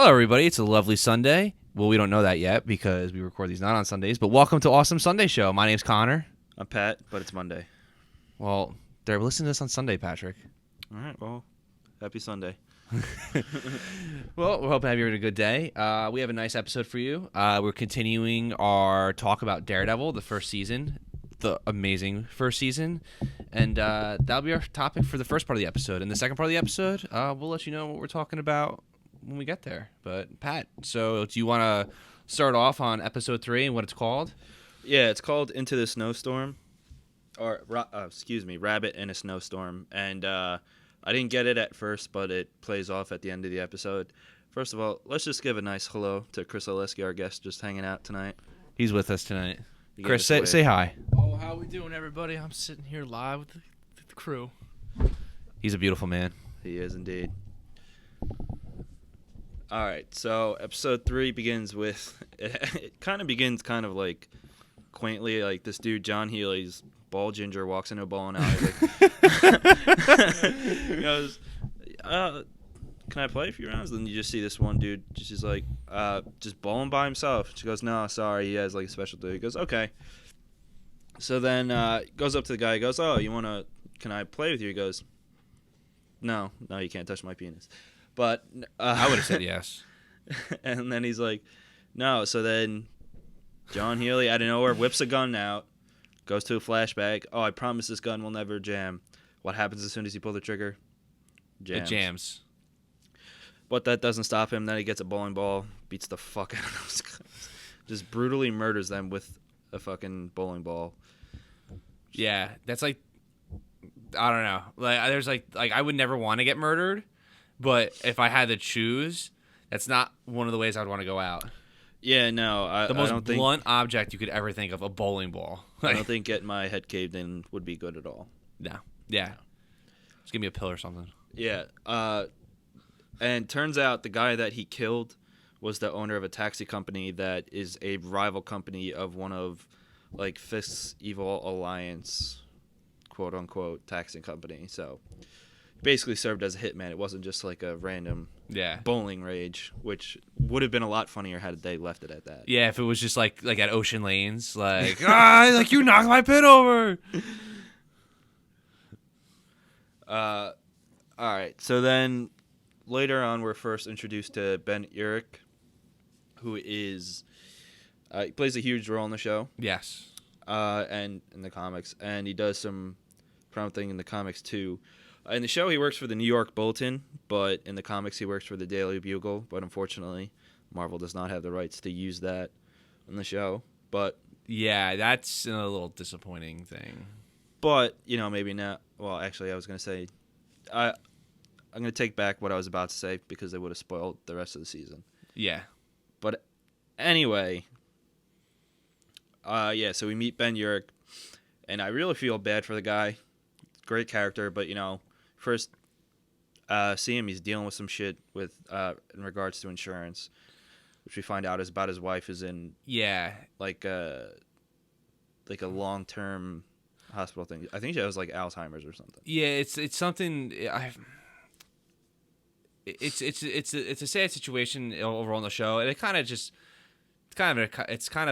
Hello, everybody. It's a lovely Sunday. Well, we don't know that yet because we record these not on Sundays, but welcome to Awesome Sunday Show. My name's Connor. I'm Pat, but it's Monday. Well, they're listening to this on Sunday, Patrick. All right, well, happy Sunday. Well, we're hoping you're having a good day. We have a nice episode for you. We're continuing our talk about DareDevil, the first season, the amazing first season. And that'll be our topic for the first part of the episode. In the second part of the episode, we'll let you know what we're talking about when we get there. But, Pat, so do you want to start off on episode 3 and what it's called? Yeah, it's called Into the Snowstorm. Rabbit in a Snowstorm. And I didn't get it at first, but it plays off at the end of the episode. First of all, let's just give a nice hello to Chris Oleski, our guest, just hanging out tonight. He's with us tonight. Chris, say hi. Oh, how we doing, everybody? I'm sitting here live with the crew. He's a beautiful man. He is indeed. All right, so episode 3 begins with it kind of begins like quaintly, like this dude John Healy's bald ginger walks into a bowling alley. He goes, "Can I play a few rounds?" Then you just see this one dude just like just bowling by himself. She goes, "No, sorry, he has like a special dude." He goes, "Okay." So then goes up to the guy. He goes, "Oh, can I play with you?" He goes, No, you can't touch my penis." But I would have said yes. And then he's like, "No." So then John Healy, out of nowhere, whips a gun out, goes to a flashback. "Oh, I promise this gun will never jam." What happens as soon as you pull the trigger? It jams. But that doesn't stop him. Then he gets a bowling ball, beats the fuck out of those guys. Just brutally murders them with a fucking bowling ball. Yeah, that's like, I don't know. Like, there's like I would never want to get murdered, but if I had to choose, that's not one of the ways I would want to go out. Yeah, no, the most blunt object you could ever think of, a bowling ball. I don't think getting my head caved in would be good at all. No. Yeah. Just give me a pill or something. Yeah. And turns out the guy that he killed was the owner of a taxi company that is a rival company of one of like Fisks' Evil Alliance, quote unquote, taxi company. So basically served as a hitman. It wasn't just like a random bowling rage, which would have been a lot funnier had they left it at that. Yeah, if it was just like at Ocean Lanes, like like you knocked my pin over. All right. So then later on, we're first introduced to Ben Urich, who is he plays a huge role in the show. Yes. And in the comics, and he does some prompting in the comics too. In the show, he works for the New York Bulletin, but in the comics, he works for the Daily Bugle. But unfortunately, Marvel does not have the rights to use that in the show. But yeah, that's a little disappointing thing. But maybe not. Well, actually, I was going to say, I'm going to take back what I was about to say because they would have spoiled the rest of the season. Yeah. But anyway, so we meet Ben Urich, and I really feel bad for the guy. Great character, but first see him, he's dealing with some shit with in regards to insurance, which we find out is about his wife is in like a long-term hospital thing. I think she has like Alzheimer's or something. Yeah, it's something. It's a sad situation overall on the show, and it's kind of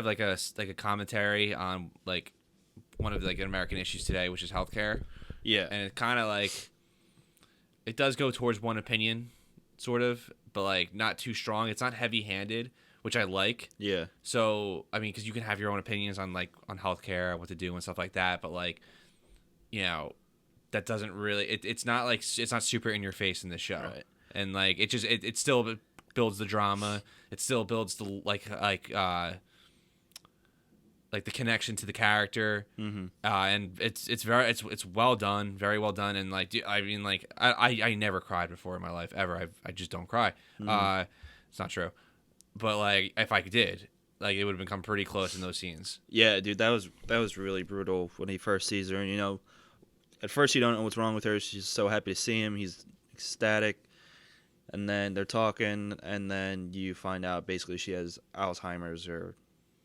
like a commentary on like one of like American issues today, which is healthcare. Yeah, and it kind of like it does go towards one opinion, sort of, but like not too strong. It's not heavy-handed, which I like. Yeah. So I mean, because you can have your own opinions on healthcare, what to do, and stuff like that, but like, that doesn't really. It's not like it's not super in your face in this show, right. And like it still builds the drama. It still builds the like the connection to the character, and it's well done, very well done, and like I mean like I never cried before in my life ever. I just don't cry. It's not true, but like if I did, like it would have become pretty close in those scenes. Yeah, dude, that was really brutal when he first sees her, and at first you don't know what's wrong with her. She's so happy to see him. He's ecstatic, and then they're talking, and then you find out basically she has Alzheimer's or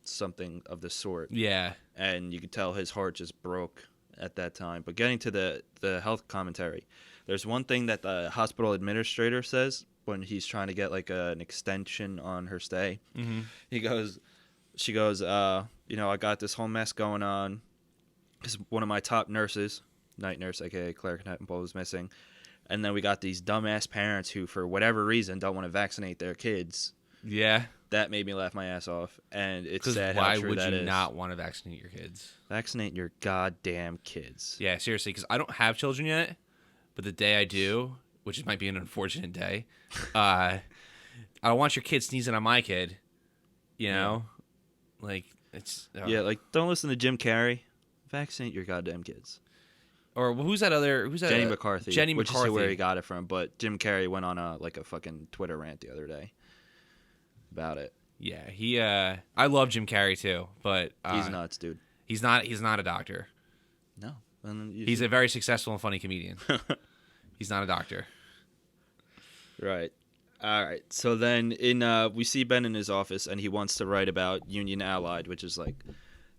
something of the sort. Yeah. And you could tell his heart just broke at that time. But getting to the health commentary, there's one thing that the hospital administrator says when he's trying to get like an extension on her stay. Mm-hmm. She goes, I got this whole mess going on because one of my top nurses, night nurse, aka Claire Knapple, is missing. And then we got these dumbass parents who, for whatever reason, don't want to vaccinate their kids. Yeah. That made me laugh my ass off. And it's sad why how true would that you is. not want to vaccinate your kids? Vaccinate your goddamn kids. Yeah, seriously, because I don't have children yet, but the day I do, which might be an unfortunate day, I don't want your kid sneezing on my kid. You know? Like, it's... Yeah, like, don't listen to Jim Carrey. Vaccinate your goddamn kids. Or who's that other... Jenny McCarthy. Jenny which McCarthy. is where he got it from. But Jim Carrey went on a fucking Twitter rant the other day about it. Yeah, he... I love Jim Carrey, too, but... He's nuts, dude. He's not a doctor. No. He's a very successful and funny comedian. He's not a doctor. Right. All right. So then we see Ben in his office, and he wants to write about Union Allied, which is like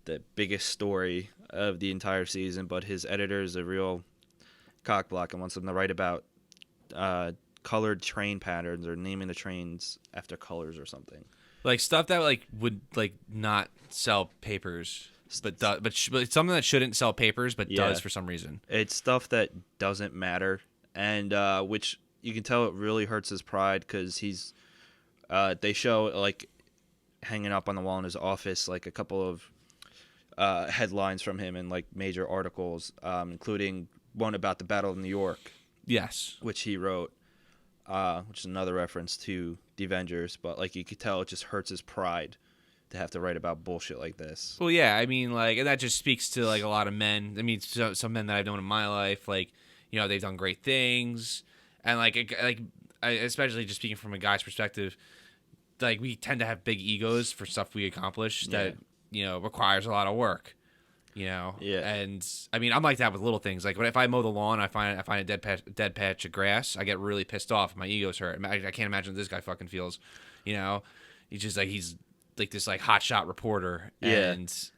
the biggest story of the entire season. But his editor is a real cockblock and wants him to write about colored train patterns or naming the trains after colors or something. Like stuff that like would like not sell papers, but it's something that shouldn't sell papers, but does for some reason. It's stuff that doesn't matter, and which. You can tell it really hurts his pride because they show like hanging up on the wall in his office like a couple of headlines from him in like major articles, including one about the Battle of New York. Yes, which he wrote, which is another reference to the Avengers. But like you could tell, it just hurts his pride to have to write about bullshit like this. Well, yeah, I mean, like, and that just speaks to like a lot of men. I mean, some men that I've known in my life, like, you know, they've done great things. And especially just speaking from a guy's perspective, like we tend to have big egos for stuff we accomplish that requires a lot of work, Yeah. And I mean, I'm like that with little things. Like if I mow the lawn, I find a dead patch of grass, I get really pissed off. My ego's hurt. I can't imagine what this guy fucking feels. He's like this like hotshot reporter. Yeah. And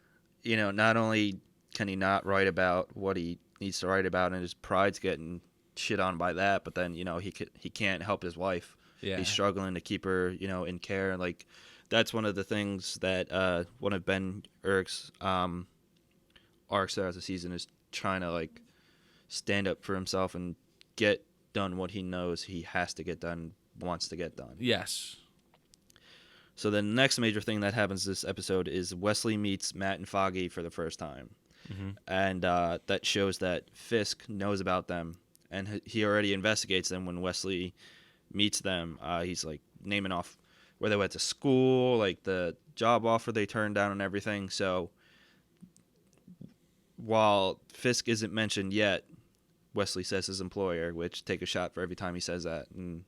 not only can he not write about what he needs to write about, and his pride's getting shit on by that, but then he can't help his wife. Yeah. He's struggling to keep her in care, and like that's one of the things that one of Ben Urk's arcs throughout the season is trying to like stand up for himself and get done what he knows he has to get done, wants to get done. Yes. So the next major thing that happens this episode is Wesley meets Matt and Foggy for the first time. Mm-hmm. And that shows that Fisk knows about them, and he already investigates them. When Wesley meets them, he's like naming off where they went to school, like the job offer they turned down and everything. So while Fisk isn't mentioned yet, Wesley says his employer, which take a shot for every time he says that in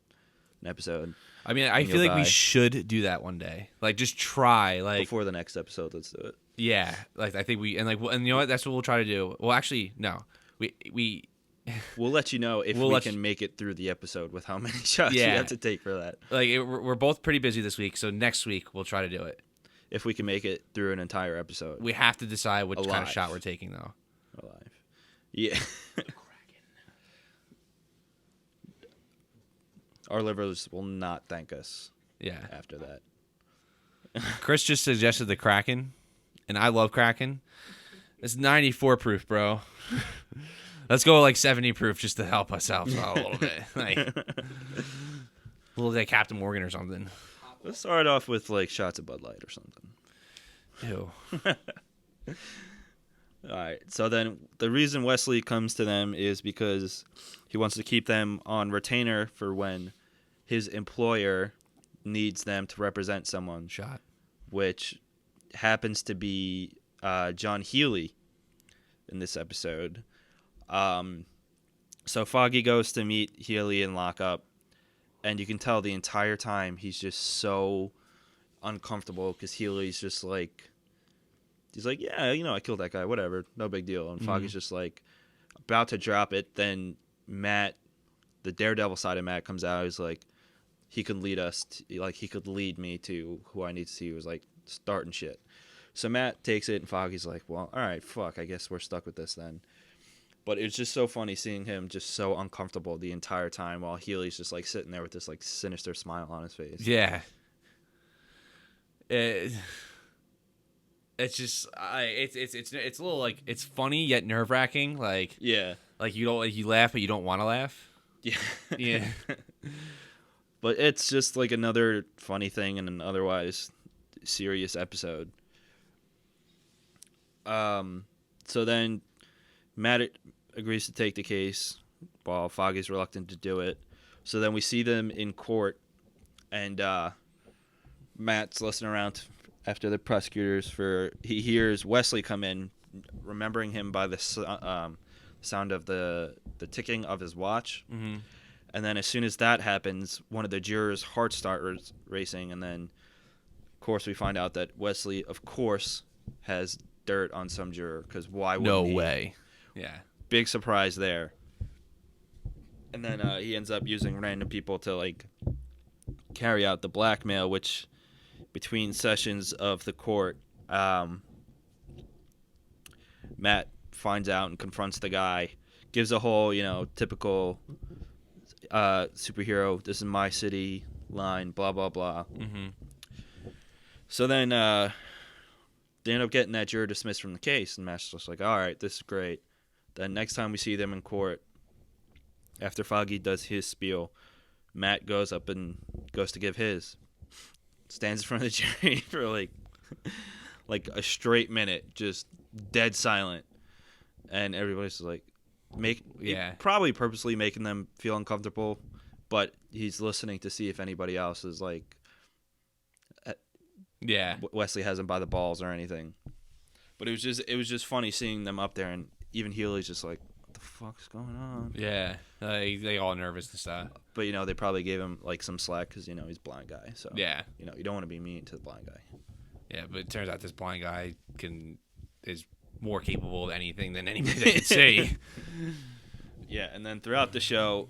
an episode. I mean, I feel like we should do that one day. Like, just try. Like before the next episode, let's do it. Yeah, like I think and you know what? That's what we'll try to do. Well, actually, no, we we'll let you know if we can make it through the episode with how many shots we have to take for that. Like we're both pretty busy this week, so next week we'll try to do it. If we can make it through an entire episode, we have to decide which kind of shot we're taking, though. Alive, yeah. Our livers will not thank us. Yeah. After that, Chris just suggested the Kraken, and I love Kraken. It's 94 proof, bro. Let's go like 70 proof just to help us out a little bit, like a little like Captain Morgan or something. Let's start off with like shots of Bud Light or something. Ew. All right. So then the reason Wesley comes to them is because he wants to keep them on retainer for when his employer needs them to represent someone. Shot. Which happens to be John Healy in this episode. So Foggy goes to meet Healy in lockup, and you can tell the entire time he's just so uncomfortable because Healy's just like, he's like, yeah, I killed that guy, whatever, no big deal. And Foggy's just like about to drop it. Then Matt, the Daredevil side of Matt, comes out. He's like, he could lead us, he could lead me to who I need to see. He was like starting shit. So Matt takes it, and Foggy's like, well, all right, fuck, I guess we're stuck with this then. But it's just so funny seeing him just so uncomfortable the entire time while Healy's just like sitting there with this like sinister smile on his face. Yeah. It's just it's a little like it's funny yet nerve-wracking. Like Yeah. like you laugh but you don't want to laugh. Yeah. Yeah. But it's just like another funny thing in an otherwise serious episode. So then Matt agrees to take the case while Foggy's reluctant to do it. So then we see them in court, and Matt's listening around after the prosecutors he hears Wesley come in, remembering him by the sound of the ticking of his watch. Mm-hmm. And then as soon as that happens, one of the jurors' hearts starts racing, and then, of course, we find out that Wesley, of course, has dirt on some juror, because why wouldn't No he? way. Yeah. Big surprise there. And then he ends up using random people to, like, carry out the blackmail, which, between sessions of the court, Matt finds out and confronts the guy, gives a whole, typical superhero, this is my city line, blah, blah, blah. Mm-hmm. So then they end up getting that juror dismissed from the case, and Matt's just like, all right, this is great. Then next time we see them in court, after Foggy does his spiel, Matt goes up and goes to give his. Stands in front of the jury for like a straight minute, just dead silent. And everybody's like, probably purposely making them feel uncomfortable, but he's listening to see if anybody else is like, Wesley has him by the balls or anything. But it was just funny seeing them up there, and even Healy's just like, what the fuck's going on? Yeah, they all nervous and stuff. But they probably gave him like some slack because he's a blind guy. So yeah, you don't want to be mean to the blind guy. Yeah, but it turns out this blind guy is more capable of anything than anybody that can see. Yeah, and then throughout the show,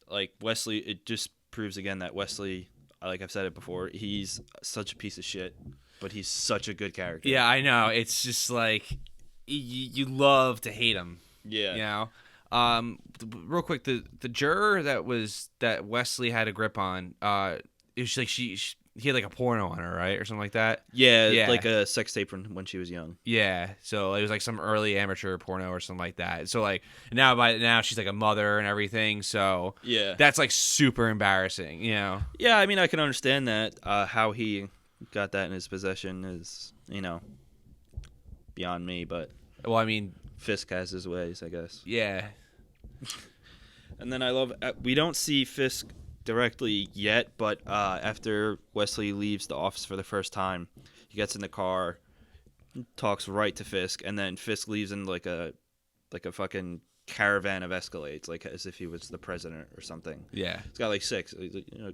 like Wesley, it just proves again that Wesley, like I've said it before, he's such a piece of shit, but he's such a good character. Yeah, I know. It's just like you love to hate him. Yeah. Real quick, the juror that Wesley had a grip on, it was like he had like a porno on her, right, or something like that. Yeah, like a sex tape from when she was young. Yeah, so it was like some early amateur porno or something like that. So like now she's like a mother and everything. So yeah, that's like super embarrassing, Yeah, I mean I can understand that. How he got that in his possession is beyond me, but well, I mean, Fisk has his ways, I guess. Yeah. And then I love we don't see Fisk directly yet, but after Wesley leaves the office for the first time, he gets in the car, talks right to Fisk, and then Fisk leaves in like a fucking caravan of Escalades, like as if he was the president or something. Yeah, he's got like 6.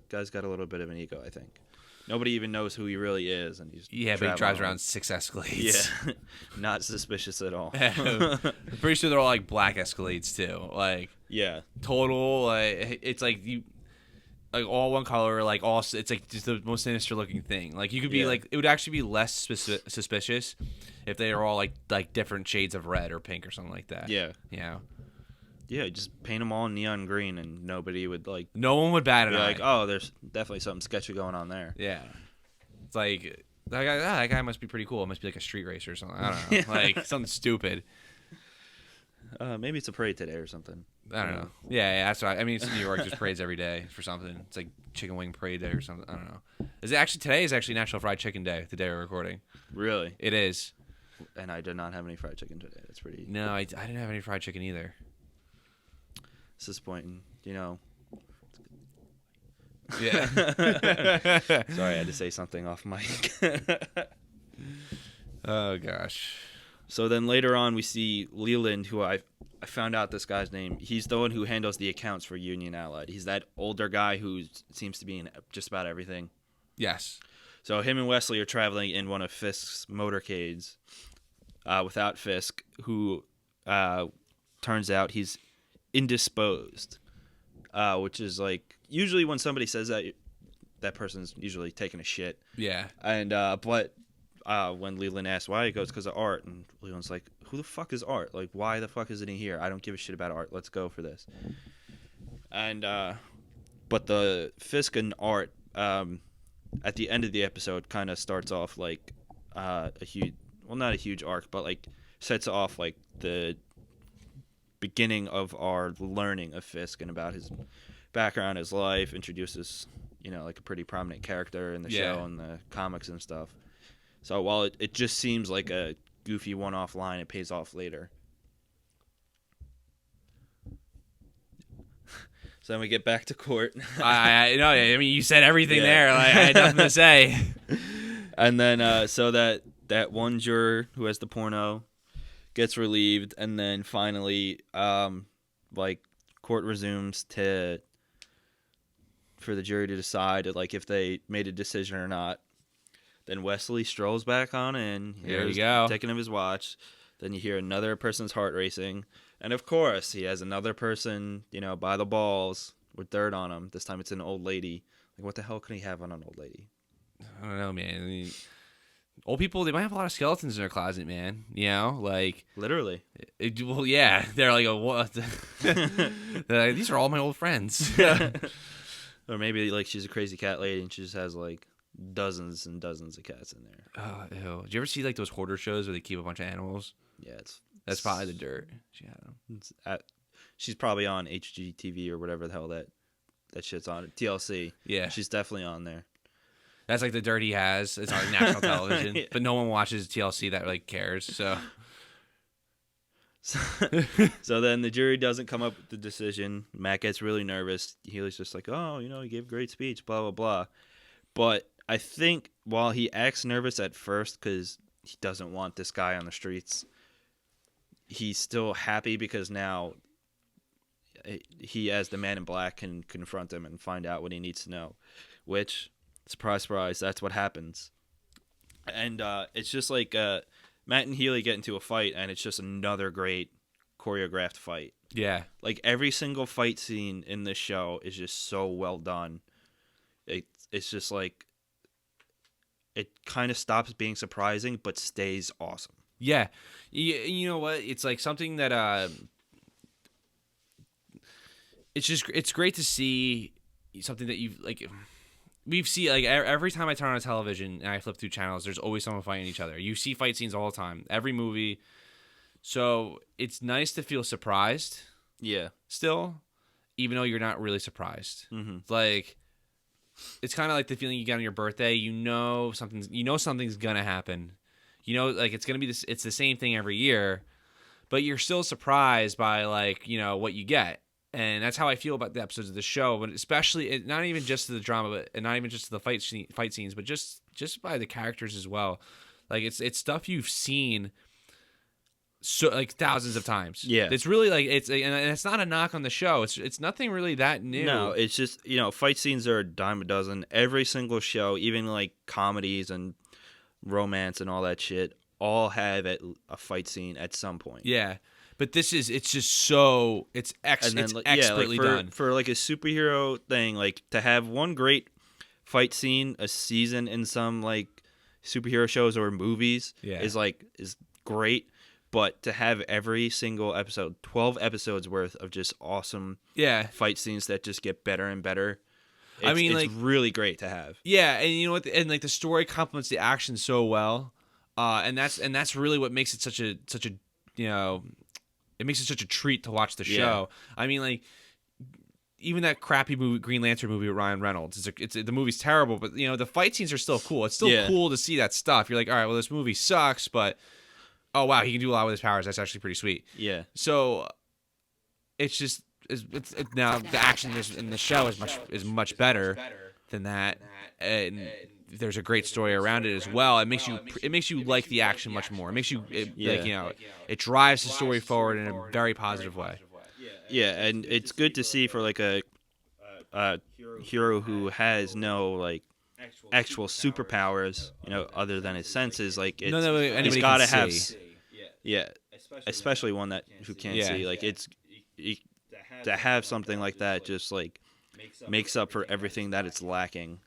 Guy's got a little bit of an ego, I think. Nobody even knows who he really is, and he's but he drives around 6 Escalades. Yeah, not suspicious at all. I'm pretty sure they're all like black Escalades too. Like total. It's like you. Like all one color, like all it's like just the most sinister looking thing. Like you could be like it would actually be less suspicious if they are all like different shades of red or pink or something like that. Yeah, just paint them all neon green and nobody would like. No one would bat an eye. Like, oh, there's definitely something sketchy going on there. Yeah, it's like that guy must be pretty cool. It must be like a street racer or something. I don't know, like something stupid. Maybe it's a parade today or something. I don't know. Yeah, that's right. I mean, it's New York. There's parades every day for something. It's like chicken wing parade day or something. I don't know. Today is actually National Fried Chicken Day, the day we're recording. Really? It is. And I did not have any fried chicken today. That's pretty... No, I didn't have any fried chicken either. It's disappointing, Yeah. Sorry, I had to say something off mic. Oh, gosh. So then later on, we see Leyland, who I found out this guy's name. He's the one who handles the accounts for Union Allied. He's that older guy who seems to be in just about everything. Yes. So him and Wesley are traveling in one of Fisk's motorcades without Fisk, who turns out he's indisposed, which is like usually when somebody says that person's usually taking a shit. Yeah. And but when Leyland asks why, he goes, because of art. And Leyland's like, who the fuck is art? Like, why the fuck isn't he here? I don't give a shit about art. Let's go for this. And, but the Fisk and art, at the end of the episode kind of starts off like a huge, well, not a huge arc, but like sets off like the beginning of our learning of Fisk and about his background, his life, introduces, like a pretty prominent character in the show and the comics and stuff. So while it just seems like a goofy one-off line, it pays off later. So then we get back to court. I know. I mean, you said everything there. Like, I had nothing to say. And then so that one juror who has the porno gets relieved, and then finally, like, court resumes for the jury to decide like if they made a decision or not. Then Wesley strolls back on in. There you go. Taking of his watch. Then you hear another person's heart racing. And of course, he has another person, by the balls with dirt on him. This time it's an old lady. Like, what the hell could he have on an old lady? I don't know, man. I mean, old people, they might have a lot of skeletons in their closet, man. Like... Literally. Well, yeah. They're like, what? They're like, these are all my old friends. Or maybe, like, she's a crazy cat lady and she just has, like, dozens and dozens of cats in there. Oh, ew. Did you ever see, like, those hoarder shows where they keep a bunch of animals? Yeah, That's probably the dirt. She had them. She's probably on HGTV or whatever the hell that shit's on. TLC. Yeah. She's definitely on there. That's like the dirt he has. It's on national television. Yeah. But no one watches TLC that, like, cares, so... So then the jury doesn't come up with the decision. Matt gets really nervous. Healy's just like, oh, he gave a great speech, blah, blah, blah. But I think while he acts nervous at first because he doesn't want this guy on the streets, he's still happy because now he, as the Man in Black, can confront him and find out what he needs to know. Which, surprise, surprise, that's what happens. And it's just like... Matt and Healy get into a fight, and it's just another great choreographed fight. Yeah. Like, every single fight scene in this show is just so well done. It's just like... It kind of stops being surprising, but stays awesome. Yeah. You know what? It's like something that... It's great to see something that you've, like... We've seen, like, every time I turn on television and I flip through channels, there's always someone fighting each other. You see fight scenes all the time, every movie. So it's nice to feel surprised. Yeah. Still, even though you're not really surprised. Mm-hmm. Like, it's kind of like the feeling you get on your birthday. Something's gonna happen. Like, it's gonna be this. It's the same thing every year, but you're still surprised by, like, what you get. And that's how I feel about the episodes of the show, but especially not even just to the drama, and not even just to the fight scenes, but just by the characters as well. Like, it's stuff you've seen so, like, thousands of times. Yeah, it's really like and it's not a knock on the show. It's nothing really that new. No, it's just fight scenes are a dime a dozen. Every single show, even like comedies and romance and all that shit, all have a fight scene at some point. Yeah. But it's expertly done. For like a superhero thing, like, to have one great fight scene a season in some, like, superhero shows or movies is great. But to have every single episode, 12 episodes worth of just awesome fight scenes that just get better and better, it's really great to have. Yeah, and you know what? And, like, the story complements the action so well, and that's really what makes it such a it makes it such a treat to watch the show. Yeah. I mean, like, even that crappy movie, Green Lantern movie with Ryan Reynolds, the movie's terrible, but the fight scenes are still cool. It's still cool to see that stuff. You're like, all right, well, this movie sucks, but oh wow, he can do a lot with his powers. That's actually pretty sweet. Yeah. So it's just now the action in the show is much better than that, and there's a great story around it as well. It makes you like the action much more. It makes you it drives the story forward in a very positive way. Yeah, and it's good to see for, like, a hero who has no, like, actual superpowers, other than his senses. Like, he's got to have, especially one who can't see. Like, to have something like that just, like, makes up for everything that it's lacking.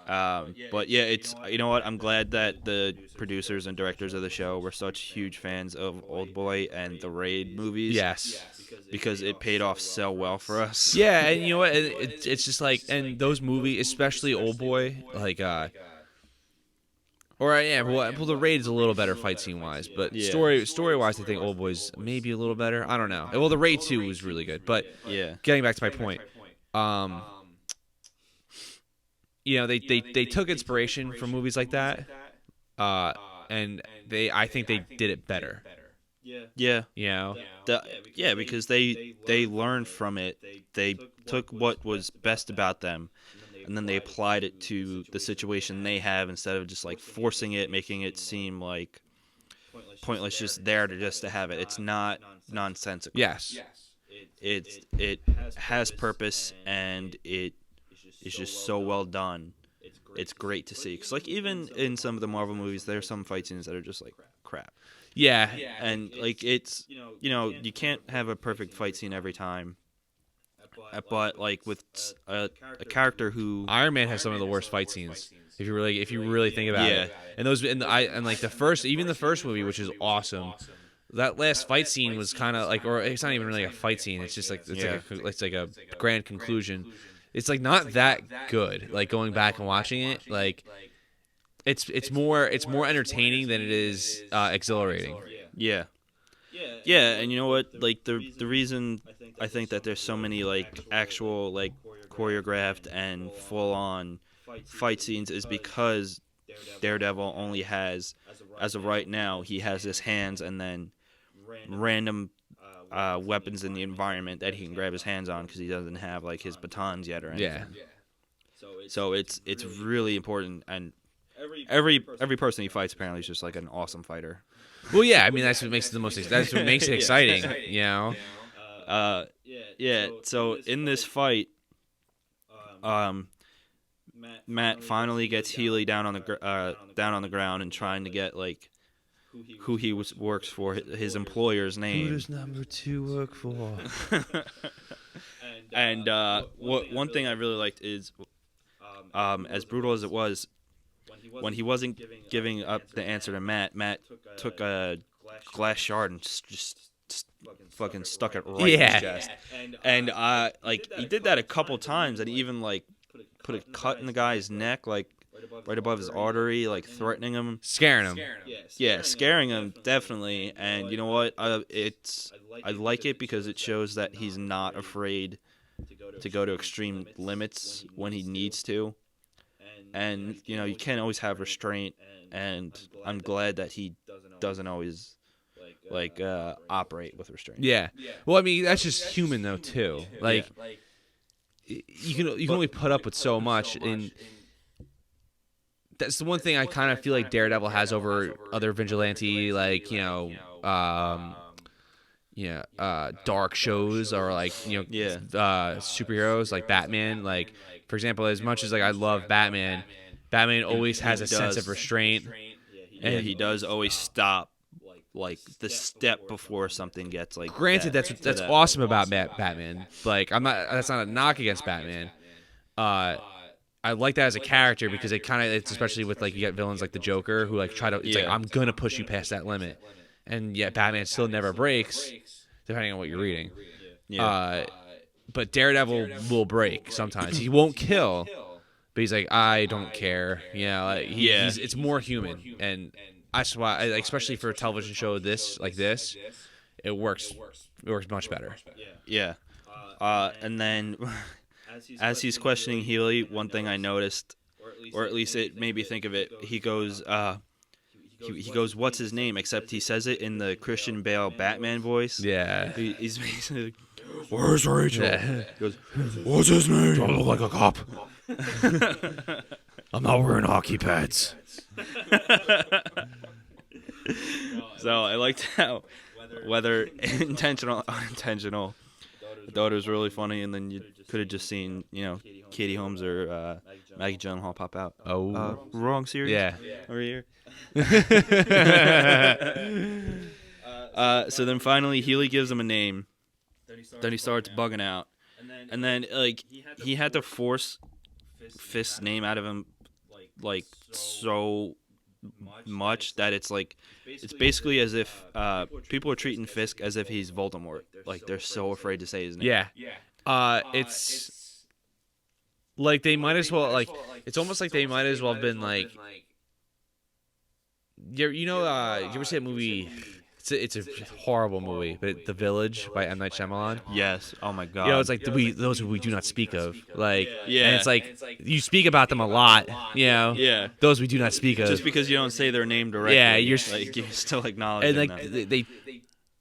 But yeah, it's you know what? I'm glad that the producers and directors of the show were such huge fans of Old Boy and the Raid movies. Yes. Because it paid off so well for us. Yeah, and you know what? It's just like, and those movies, especially Old Boy, like, well, the Raid is a little better fight scene wise, but Yeah. story wise, I think Old Boy's maybe a little better. I don't know. Well, the Raid 2 was really good, but Yeah. getting back to my point, they took inspiration from movies like that, and I think they did it better. Yeah. You know. Because they learned from it. They took what was best about them, and then they applied it to the situation they have instead of just like forcing it, making it seem like pointless, just there to have it. It's not nonsensical. Yes. It has purpose, and it is just so well done. It's great to see. 'Cause like even in some of the Marvel movies, there are some fight scenes that are just like crap. Yeah. And like it's you can't have a perfect fight scene every time. But like with a character who Iron Man has some of the worst fight scenes. If you really think about it. And those and like the first movie, which is awesome. That last fight scene was kind of like, or it's not even really a fight scene. It's just like it's like a grand conclusion. It's like not that good. Like going back and watching it, like it's more entertaining than it is exhilarating. Yeah, and you know what? Like the reason I think that there's so many like actual like choreographed and full on fight scenes is because Daredevil only has, as of right now, he has his hands and then random weapons in the environment that he can grab his hands on because he doesn't have like his batons yet or anything. Yeah. So it's really important, and every person he fights apparently is just like an awesome fighter. Well, yeah, I mean that's what makes it that's what makes it exciting, you know. So in this fight, Matt finally gets Healy down on the ground and trying to get like who he works for, his employer's name. Who does number 2 work for? And one thing I really liked is, as brutal as it was, when he wasn't giving up the answer to Matt took a glass shard and just fucking stuck it right in his chest. And like he did that a couple times, and he even like put a cut in the guy's neck, like right above his artery, like threatening him, scaring him. Yeah, scaring him definitely. And you know what? I like it because it shows that he's not afraid to go to extreme limits when he needs to. And you know, you can't always have restraint, and I'm glad that he doesn't always like operate with restraint. Yeah. Well, I mean that's just human though too. Like you can only put up with so much, and that's the one thing I kind of feel like Daredevil has over other vigilante, like dark shows or like superheroes like Batman. Like for example, as much as like I love Batman always has a sense of restraint, and he does always stop like the step before something gets like. Granted, that's awesome about Batman. Like that's not a knock against Batman. I like that as a character because it's especially with like you get villains like the Joker who like try to like I'm gonna push you past that limit, and yet Batman still never breaks, depending on what you're reading. But Daredevil will break sometimes. He won't kill, but he's like I don't care. It's more human, and that's why, especially for a television show this, it works much better. Yeah. And then. As he's questioning Healy, one thing I noticed, or at least it made me think of it, he goes, what's his name? Except he says it in the Christian Bale Batman voice. Yeah. He's basically, where's Rachel? Yeah. He goes, what's his name? Do I look like a cop? I'm not wearing hockey pads. So I liked how, whether intentional or unintentional, I thought it was really funny, and then you could have just seen, Katie Holmes or Maggie Gyllenhaal pop out. Oh, wrong series. Yeah, over here. So then finally, Healy gives him a name. Then he starts bugging out, and then like he had to force Fisk's name out of him like so much that it's basically as if people are treating Fisk as if he's Voldemort. Like they're so afraid to say his name. Yeah. It's like they might as well it's almost like they might as well have been like you ever see that movie? It's a horrible movie, but The Village by M. Night Shyamalan. Yes. Oh my God. It's like those we do not speak of. Like, Yeah. and it's like you speak about them a lot. Yeah. Those we do not speak of. Just because you don't say their name directly. Yeah, you're still acknowledging and like them.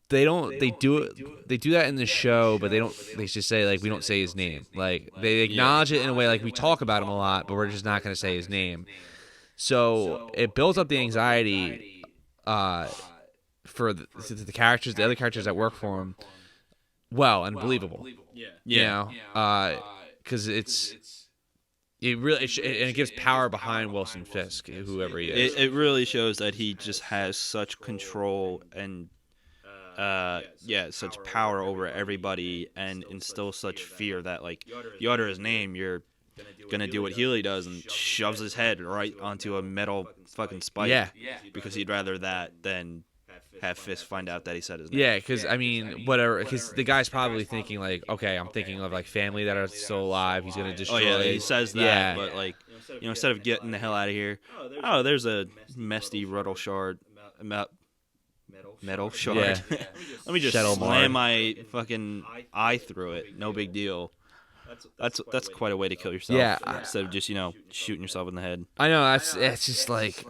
they do that in the show, but they just say like we don't say his name. Like they acknowledge it in a way like we talk about him a lot, but we're just not going to say his name. So it builds up the anxiety for the characters, the other characters that work for him, and believable. Because it really and it gives power behind Wilson Fisk, whoever he is. It really shows that he just has such control and such power over everybody, and instills such fear that like you utter his name, you're gonna do what Healy does and shoves his head right onto a metal fucking spike. Because he'd rather that than have Fisk find out that he said his name. Yeah, because I mean, whatever. Because the guy's probably thinking like, okay, I'm thinking of like family that are still alive. He's gonna destroy. Oh yeah, he says that. But like, instead of getting the hell out of here, there's a Mesty Ruddle shard, metal shard. Yeah. Let me just slam my fucking eye through it. No big deal. That's quite a way to kill yourself. Yeah. Instead of just shooting yourself in the head. I know it's just like.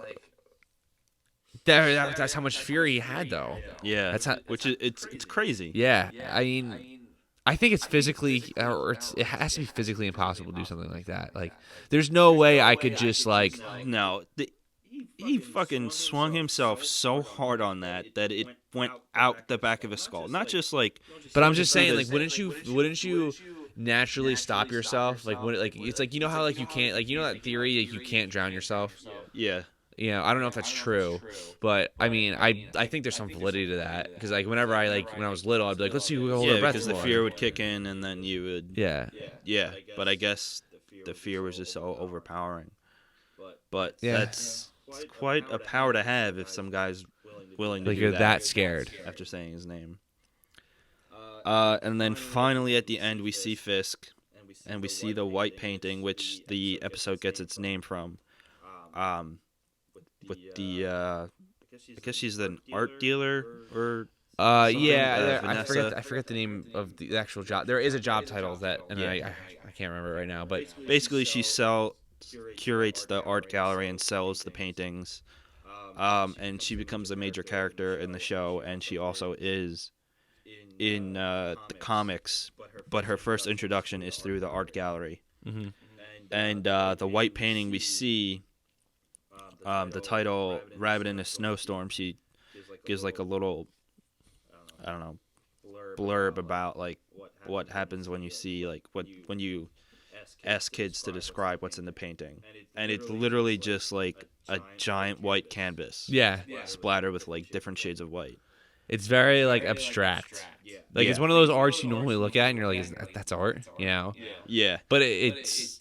That's how much fear he had, though. Yeah, it's crazy. Yeah, I mean, I think it's physically, it has to be physically impossible to do something like that. Like, there's no way I could just like. No, he fucking swung himself so hard on that it went out the back of his skull. Not just like. But I'm just saying, like, wouldn't you naturally stop yourself? Like, it's like how like you can't that theory like you can't drown yourself. Yeah. I don't know if that's true, but I mean, I think there's some validity to that because like whenever when I was little, I'd be like, let's see who can hold our breath. Because the fear would kick in, and then you would. Yeah. But I guess the fear was just so overpowering. But it's quite a power to have if some guy's willing to do you're that scared after saying his name. And then finally at the end we see Fisk, and we see the white painting, which the episode gets its name from. With the I guess she's an art dealer or I forget the name of the actual job. There is a job title that I can't remember right now, but basically she curates the art gallery and sells the paintings, and she becomes a major character in the show, and she also is in the comics, but her first introduction is through the art gallery. Mm-hmm. And the white painting we see, the title "Rabbit in a Snowstorm," she gives like a little, I don't know, blurb about like what happens when you see like when you ask kids to describe what's in the painting, and it's literally just like a giant white canvas, splattered with like different shades of white. It's very like abstract. Like it's one of those arts you normally look at and you're like, that's art, Yeah. But it's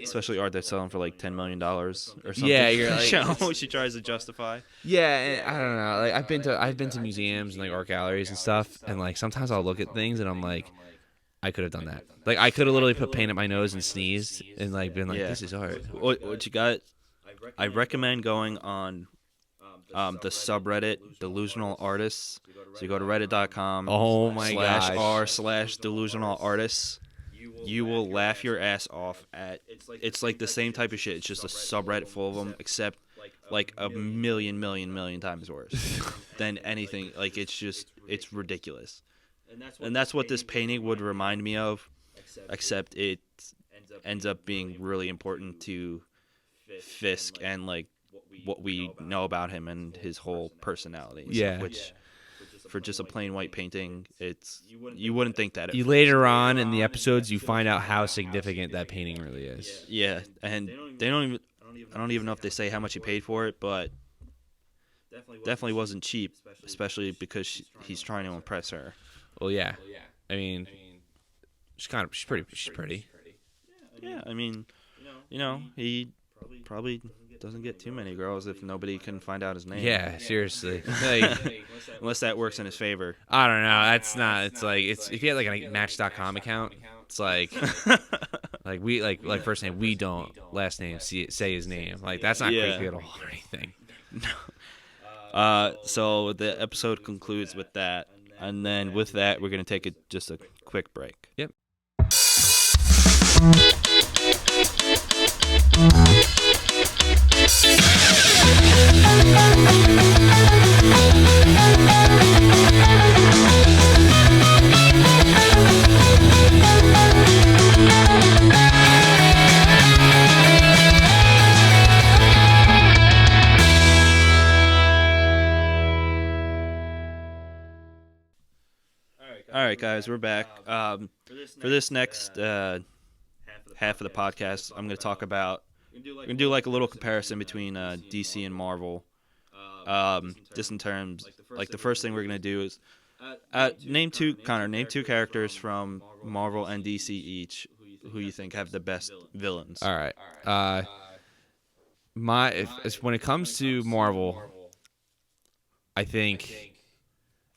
especially art that's selling for like $10 million or something. Yeah, you're like she tries to justify. Yeah, and I don't know. Like I've been to museums and like art galleries and stuff, and like sometimes I'll look at things and I'm like, I could have done that. Like I could have literally put paint at my nose and sneezed and like been like, this is art. What you got? I recommend going on the subreddit Delusional Artists. So you go to reddit.com. Oh my gosh. /r/delusional artists. You will laugh your ass off at. It's like the same type of shit. It's just a subreddit full of them, except like a million times worse than anything. Like it's ridiculous. And that's what this painting would remind me of, except it ends up being really important to Fisk and like what we know about him and his whole personality. Yeah. Which, for just a plain white painting, you wouldn't think that. Later on in the episodes, you find out how significant that painting really is. Yeah, and I don't even know if they say how much he paid for it, but definitely wasn't cheap, especially because he's trying to impress her. Well, yeah. I mean, she's pretty. Yeah, I mean, he probably doesn't get too many girls if nobody can find out his name. Yeah, seriously. Like, Unless that works in his favor. I don't know. That's not. It's like if you had like a Match.com account, it's like we like first name we don't, last name say his name. Like that's not creepy at all or anything. So the episode concludes with that, and then with that we're gonna take just a quick break. Yep. All right, guys, we're back. For this next half of the podcast, I'm going to talk about. We're going to do like a little comparison between DC and Marvel. Just in terms, like the first thing we're going to do is name two characters from Marvel and DC each who you think have the best villains. All right. When it comes to Marvel, I think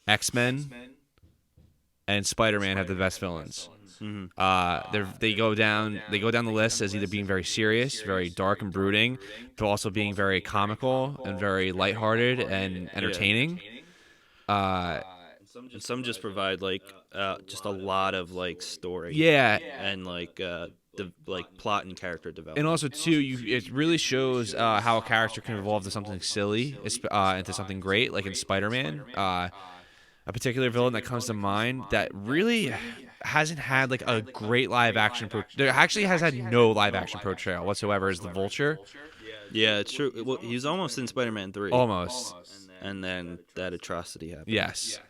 XMen and SpiderMan have the best villains. Mm-hmm. They go down the list as either being very serious, very dark and brooding, but also being very comical and very lighthearted and entertaining. And some just provide like just a lot of like story. Yeah, And like the plot and character development. and also too, it really shows how a character can evolve to something silly into something great, like in Spider-Man. A particular villain that comes to mind that really hasn't had like a great live action. There actually has had no live action portrayal whatsoever. Is the Vulture? Yeah, it's true. Well, he was almost in Spider-Man 3. Almost. And then that atrocity happened. Yes.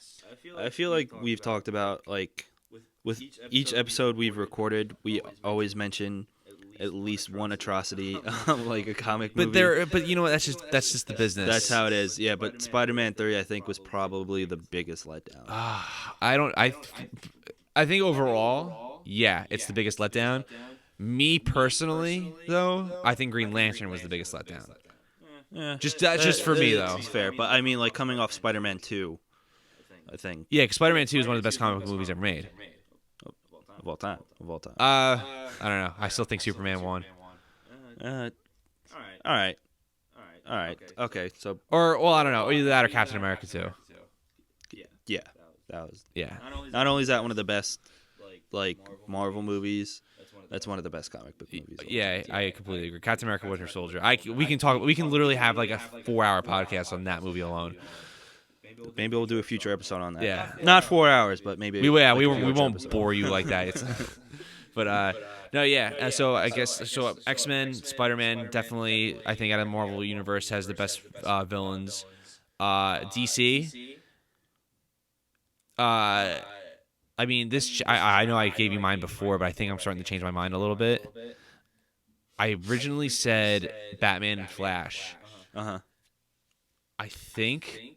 I feel like we've talked about like with each episode we've recorded, we always mention at least one atrocity, like a comic movie. But you know what? That's just the business. That's how it is. Yeah, but Spider-Man 3 I think was probably the biggest letdown. I think overall, yeah, it's the biggest letdown. Me personally, though, I think Green Lantern was the biggest letdown. Yeah, Just for me though. It's fair, but I mean like coming off Spider-Man 2, I think Yeah, because Spider-Man 2 is one of the best comic book movies ever made. of all time. I don't know. I still think Superman won. All right. Okay, so I don't know. Either that or Captain America 2. yeah, that was. Yeah. Not only is that one of the best like Marvel movies, that's one of the best comic book movies. Yeah, I completely agree. Captain America: Winter Soldier. We can literally have like a 4-hour podcast on that movie alone. Maybe we'll do a future episode on that. Yeah. Not 4 hours, but maybe. We won't bore you like that. But no, yeah. So I guess X-Men, Spider-Man, definitely. I think out of the Marvel universe has the best villains. DC. I mean, I know I gave you mine before, but I think I'm starting to change my mind a little bit. I originally said Batman and Flash. I think,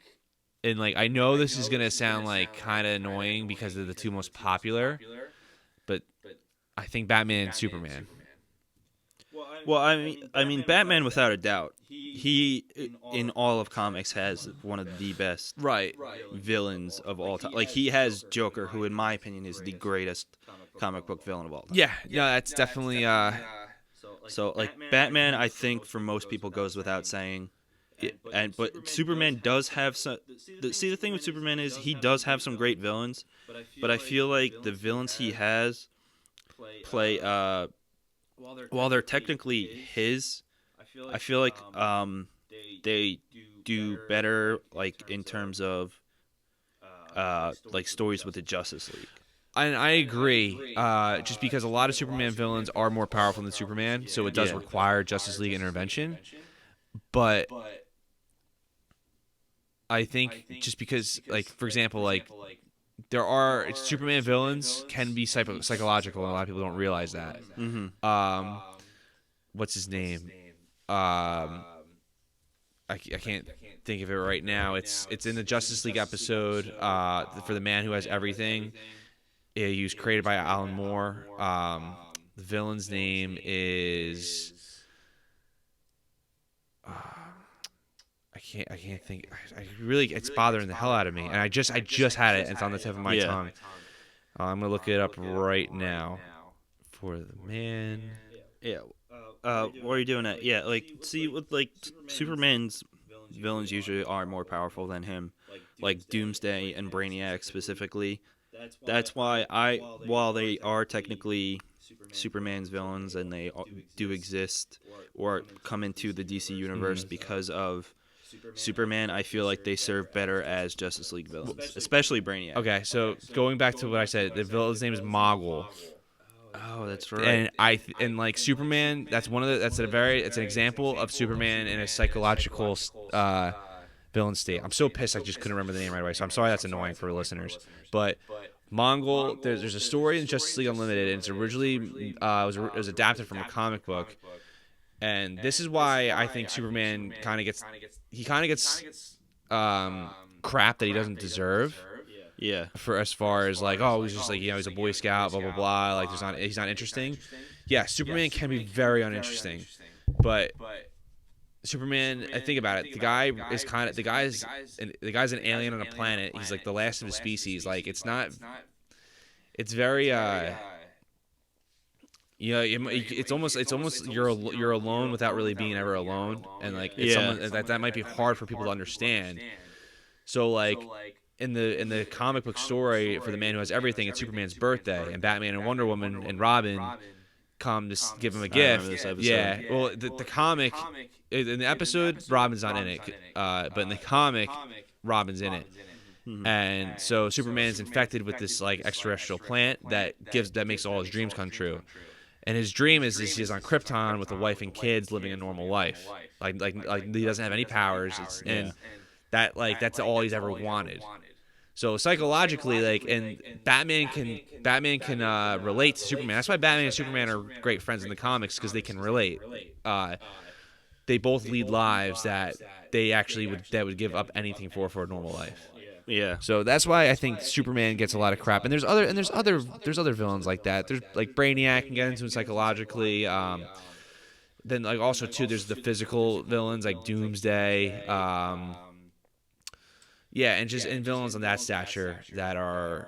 and like I know this is gonna sound like kind of annoying because they're the two most popular, but I think Batman and Superman. Well, I mean, Batman without a doubt. He in all of comics has one of the best villains of all time. Like he has Joker, who in my opinion is the greatest comic book villain of all time. Yeah, no, that's definitely. So like Batman, I think for most people goes without saying. But Superman does have some. The thing with Superman is he does have some great villains, but I feel like the villains he has play while they're technically his. I feel like they do better like in terms of like stories with the Justice League. And I agree, just because a lot of Superman villains are more powerful than Superman, so it does require Justice League intervention. But I think just because, like, for example, like there are Superman villains can be psychological, and a lot of people don't realize that. Mm-hmm. What's his name? I can't think of it right now. It's in the Justice League episode for the Man Who Has Everything. He was created by Alan Moore. The villain's name is can't think. I really, it's bothering the hell out of me. And I just had it, and it's on the tip of my tongue. I'm gonna look it up right now for the man. Yeah. What are you doing at? Yeah, like, see, with, like, Superman's villains usually are more powerful than him, like Doomsday and Brainiac specifically. That's why while they are technically Superman's villains and they do exist or come into the DC universe because of Superman, I feel like they serve better as Justice League villains, especially Brainiac. Okay, so going back to what I said, the villain's name is Mogul. Oh, that's right. And like Superman, it's an example of Superman in a psychological villain state. I'm so pissed I just couldn't remember the name right away. So I'm sorry that's annoying for listeners. But Mongol, there's a story in Justice League Unlimited, and it's originally it was adapted from a comic book. And this is why I think Superman kind of gets crap that he doesn't deserve. Yeah. For as far as like, oh, he's just like, he's a Boy Scout, blah blah blah. Like, he's not interesting. Yeah, Superman can be very uninteresting, but Superman, I think about it. The guy's an alien on a planet. He's like the last of his species. Like, it's very it's almost you're alone without really being ever alone, and like that might be hard for people to understand. So like in the comic book story for the man who has everything, it's Superman's birthday, and Batman and Wonder Woman and Robin come to give him a gift. Yeah. Well, the comic in the episode, Robin's not in it, but in the comic, Robin's in it. And so Superman's infected with this like extraterrestrial plant that makes all his dreams come true. And his dream is he's on Krypton with a wife and kids living a normal life. Like he doesn't have any powers, and that's all he's ever wanted. So psychologically, like, and Batman can relate to Superman. That's why Batman and Superman are great friends in the comics, because they can relate. They both lead lives that they actually would give up anything for a normal life. Yeah. So that's why I think Superman gets a lot of crap. And there's other villains like that. There's like Brainiac can get into it psychologically. Then like also too, there's the physical villains like Doomsday. Yeah, and villains on that stature that are.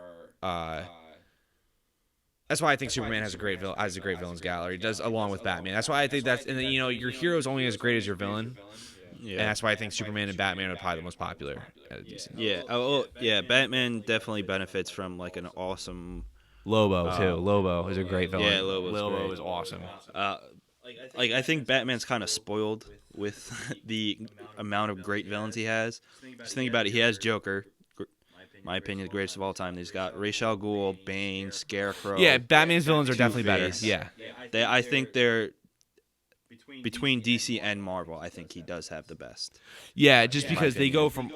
That's why I think Superman has a great villains gallery. Does, along with Batman. That's why I think and then, your hero is only as great as your villain. Yeah. And that's why I think Superman and Batman are probably the most popular. Yeah. Oh, yeah. Batman definitely benefits from like an awesome Lobo too. Lobo is a great villain. Yeah, Lobo is awesome. Like, I think Batman's kind of spoiled with the amount of great villains he has. Just think about it. He has Joker, my opinion, the greatest of all time. He's got Ra's al Ghul, Bane, Scarecrow. Yeah, Batman's villains are definitely better. Two-Face. Yeah. I think they're between DC and Marvel. I think he does have the best. Yeah, just because they go from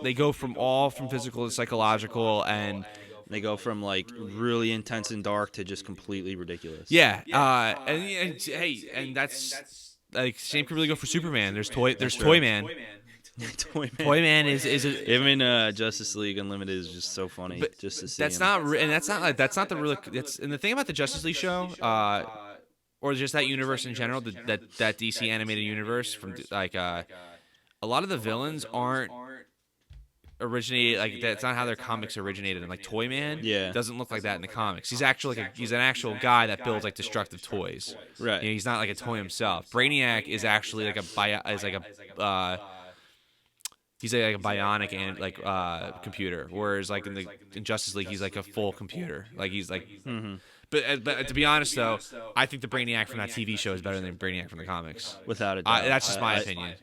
physical to psychological, and they go from like really intense and dark to just completely ridiculous. Yeah. And that's like same could really go for Superman. There's Toyman. Toyman is him in Justice League Unlimited is just so funny. But just to see that's him. that's not the real. And the thing about the Justice League show, or just that universe in general, that DC animated universe, from like a lot of the villains aren't originated like that's not how their comics originated. And like Toyman, doesn't look like that in the comics. He's actually he's an actual guy that builds like destructive toys. Right. He's not like a toy himself. Brainiac is actually like he's like a bionic and computer, whereas like in Justice League he's like a full computer. Like he's like. Mm-hmm. But to be honest though, I think the Brainiac from that TV show is better than Brainiac from the comics. Without a doubt. That's just my opinion.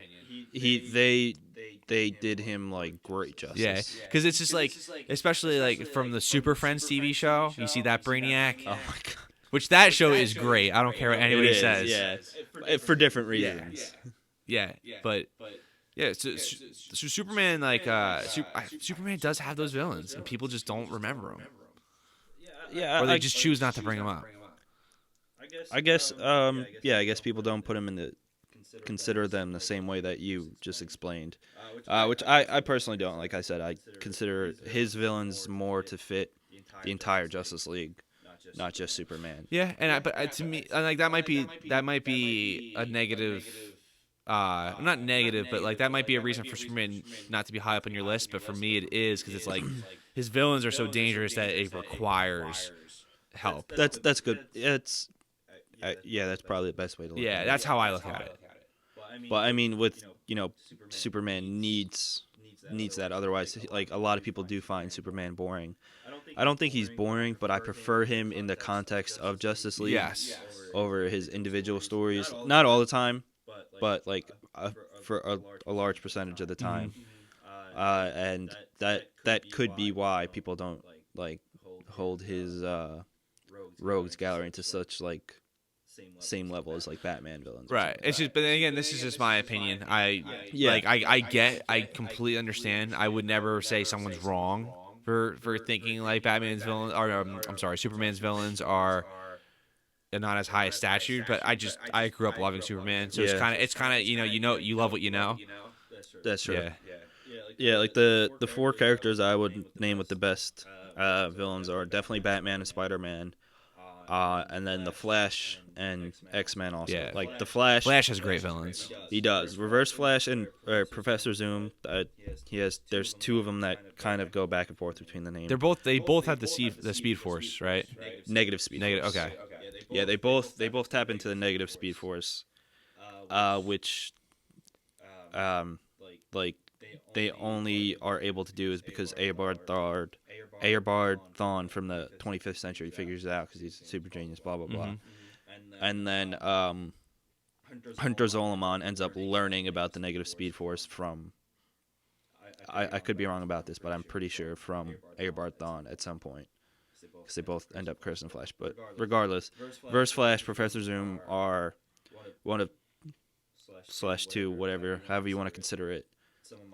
They did him like great justice. Yeah, because it's just like, especially like from the Super Friends TV show, you see that Brainiac. Oh my god. Which that show is great. I don't care what anybody says. Yeah, for different reasons. Yeah. But yeah, so Superman Superman does have those villains, and people just don't remember them. Yeah, or they just choose not to bring them up. I guess I guess people don't put them consider them the same way that you just explained, which I personally don't. Like I said, I consider his villains more to fit the entire Justice League, not just Superman. Yeah, but to me, like that might be a negative not negative, but like that might be a reason for Superman not to be high up on your list. But for me, it is because it's like his villains are so dangerous that it requires help. That's good. Yeah, that's probably the best way to look at it. Yeah, that's how I look at it. But I mean, with Superman needs that. Otherwise, like a lot of people do find Superman boring. I don't think he's boring, but I prefer him in the context of Justice League over his individual stories. Not all the time, but like for a large percentage of the time. And that could be why people don't like hold his rogues gallery into such like same level as like Batman villains. Right. It's just, but then again, this is just my opinion. I completely understand. I would never say someone's wrong for thinking like Batman's villain, or I'm sorry, Superman's villains are not as high a stature. But I grew up loving Superman, so it's kind of you love what you know. That's true. Yeah, like the four characters I would name with the best villains are definitely Batman and SpiderMan. And then the Flash and XMen also. Yeah. Like the Flash. Flash has great villains. He does. Reverse Flash and Professor Zoom. There's two of them that kind of go back and forth between the names. They both have the Speed Force, right? Negative Speed Force. Okay. Yeah, they both tap into the negative Speed Force, which, like they only are able to do is because Eobard Thawne from the 25th century figures it out because he's a super genius, blah, blah, blah. And then Hunter Zolomon ends up learning about the negative speed force from, I could be wrong about this, but I'm pretty sure from Eobard Thawne at some point because they both end up cursing Flash. But regardless, Verse Flash, Professor Zoom are one of /2, whatever, however you want to consider it.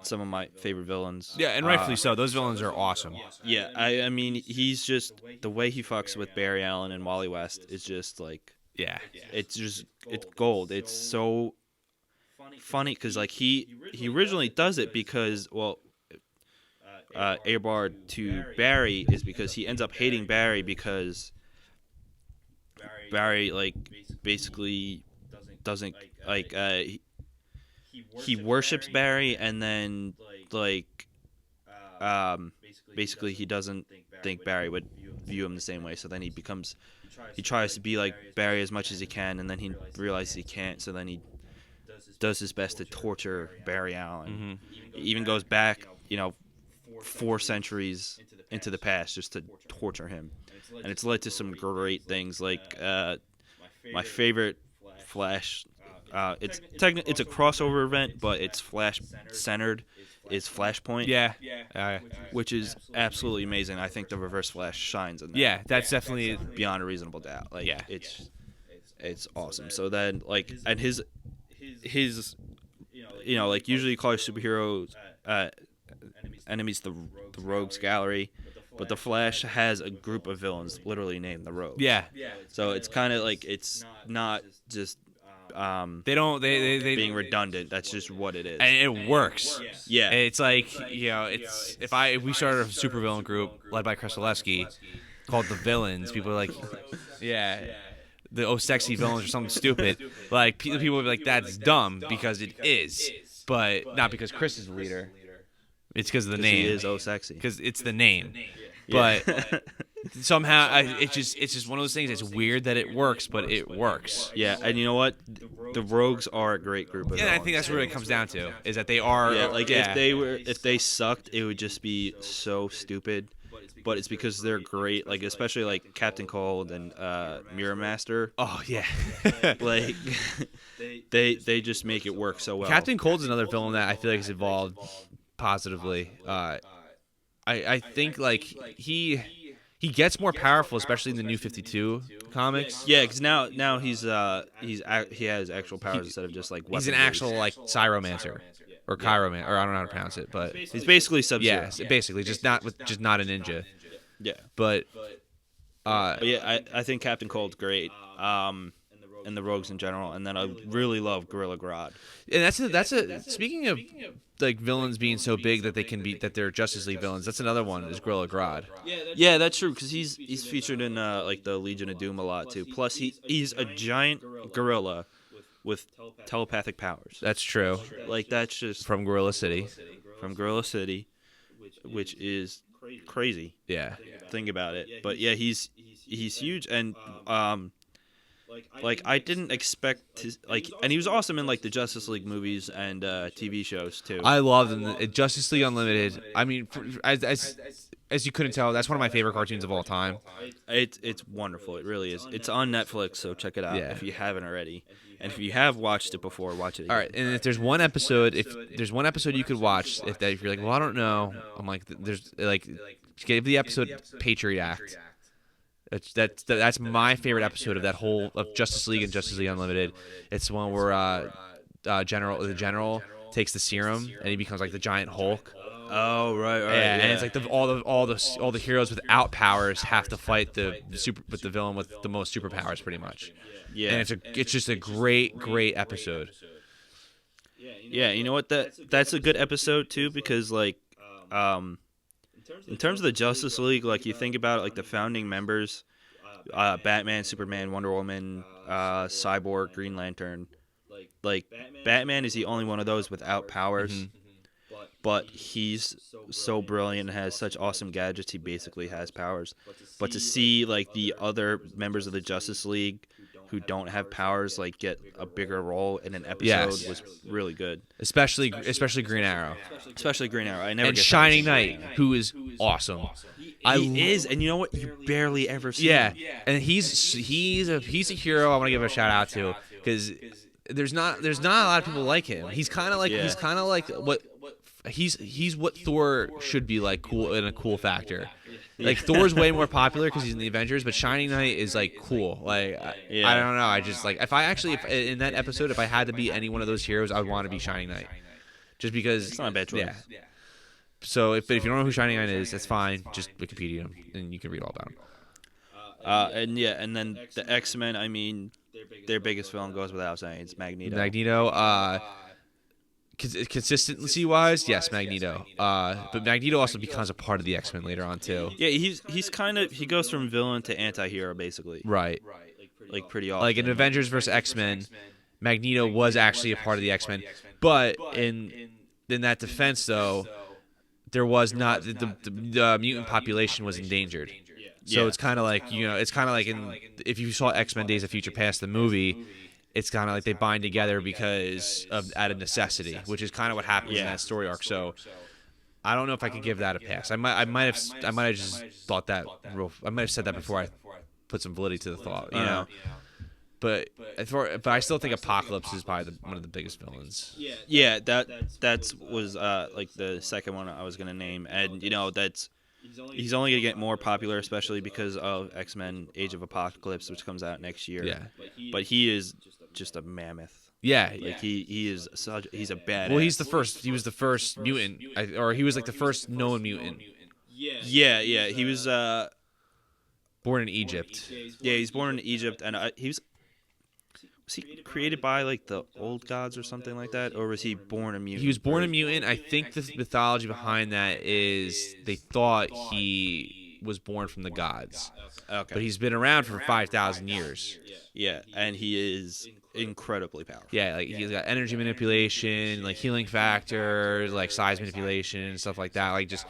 Some of my favorite villains. Yeah, and rightfully so. Those villains are awesome. Yeah, I mean, he's just the way he fucks with Barry Allen and Wally West is just like, it's gold. It's so funny because like he originally does it because Eobard to Barry is because he ends up hating Barry because Barry like basically doesn't like he worships Barry, and then like basically he doesn't think Barry would view him the same way. So then he tries to be like Barry as much as he can, and then he realizes he can't. So then he does his best to torture Barry Allen. He even goes back, 4 centuries into the past just to torture him, and it's led to some great things. Like my favorite Flash. It's a crossover event, but it's Flash centered. Is Flashpoint? Yeah. Which is absolutely amazing. I think the Reverse Flash shines in that. Yeah, that's definitely beyond a reasonable doubt. Like, it's awesome. So then, like, and his, like usually you call your superheroes enemies the Rogues Gallery, but the Flash has a group of villains literally named the Rogues. Yeah. So it's kind of like it's not just. They being redundant. That's just what it is, and it works. Yeah, it's like it's if we started a supervillain group led by Chris Oleski called the Villains, people are like, the sexy villains or something stupid. Like people would be like, that's dumb because it is, but not because Chris is the leader. It's because of the name. He is sexy. Because it's the name, but. Somehow, it's just one of those things. It's weird that it works, but it works. Yeah, and you know what? The Rogues are a great group of villains. I think that's what it comes down to, is that they are. Yeah, like if they sucked, it would just be so stupid. But it's because they're great, like especially like Captain Cold and Mirror Master. Oh yeah, like they just make it work so well. Captain Cold's another villain that I feel like has evolved positively. I think like he gets more powerful, especially in the New 52 comics. Yeah, because now he has actual powers instead of just like weapons. He's an actual like Cyromancer or Chiroman, or I don't know how to pronounce it, but he's basically Sub-Zero. Yeah, basically just not a ninja. Yeah, but I think Captain Cold's great. And the Rogues in general, and then I really love Gorilla Grodd. And that's a speaking of like villains being so big that they're Justice League villains. That's another one is Gorilla Grodd. Yeah, that's true because he's featured in like the Legion of Doom a lot too. Plus he's a giant gorilla with telepathic powers. That's true. Like that's just From Gorilla City. from Gorilla City, which is crazy. Yeah. Think about it. But yeah, he's huge, and like I didn't expect to and he was awesome in like the Justice League movies and TV shows too. I love them. Justice League Unlimited. I mean, as you couldn't tell, that's one of my favorite cartoons of all time. It's wonderful. It really is. It's on Netflix, so check it out if you haven't already. And if you have watched it before, watch it again. All right, and if there's one episode, you could watch, if you're like, well, I don't know, I'm like, there's like, give the episode Patriot Act. That's my favorite episode of that whole of Justice League and Justice League Unlimited. It's the one where the general takes the serum and he becomes like the giant Hulk. Oh right. Yeah, and it's like all the heroes without powers have to fight the villain with the most superpowers, pretty much. Yeah, and it's just a great episode. Yeah, you know what, that's a good episode too, because like in terms of the Justice League, like you think about it, like the founding members, Batman, Superman, Wonder Woman, Cyborg, Green Lantern. Like Batman is the only one of those without powers. Mm-hmm. But he's so brilliant and has such awesome gadgets, he basically has powers. But to see like the other members of the Justice League who don't have powers like get a bigger role in an episode was really good. Especially Green Arrow. Especially Green Arrow. I never and get Shining Knight, who is awesome. He is, and you know what? You barely ever see him. And he's a hero I want to give a shout out to, because there's not a lot of people like him. He's kind of like what he's what Thor should be like, cool in a cool factor. Like Thor's way more popular because he's in the Avengers, but Shining Knight is like cool. Like I don't know. I just like if in that episode, if I had to be any one of those heroes, I would want to be Shining Knight, just because it's not a bad choice. Yeah. So if you don't know who Shining Knight is, that's fine. Just Wikipedia him, and you can read all about him. And then the XMen. I mean, their biggest villain goes without saying. It's Magneto. Consistency-wise, yes, Magneto. But Magneto also becomes a part of the X-Men later on too. Yeah, he goes from villain to anti-hero basically. Right. Like pretty often. Like in Avengers vs. X-Men, Magneto was actually a part of the X-Men, but in that defense though, there was not the mutant population was endangered. So it's kind of like if you saw X-Men Days of Future Past, the movie. It's kind of like they bind together because of out of necessity, which is kind of what happens in that story arc. So I don't know if I could give that a pass. I might have just thought that I might have said that before I put some validity to the thought, you know. But I still think Apocalypse is probably one of the biggest villains. Yeah, that was like the second one I was gonna name, and you know he's only gonna get more popular, especially because of X-Men: Age of Apocalypse, which comes out next year. Yeah, but he is just a mammoth. Yeah, like he's a badass. Well, he was the first mutant, or he was like the first known mutant. Yeah. He was born in Egypt. Yeah, he's born in Egypt, and was he created by like the old gods or something like that, or was he born a mutant? He was born a mutant. I think the mythology behind that is they thought he was born from the gods. Okay. But he's been around for 5,000 years. Yeah, and he is incredibly powerful. Yeah, like he's got energy manipulation, like healing factor, like size manipulation, and stuff like that. Like just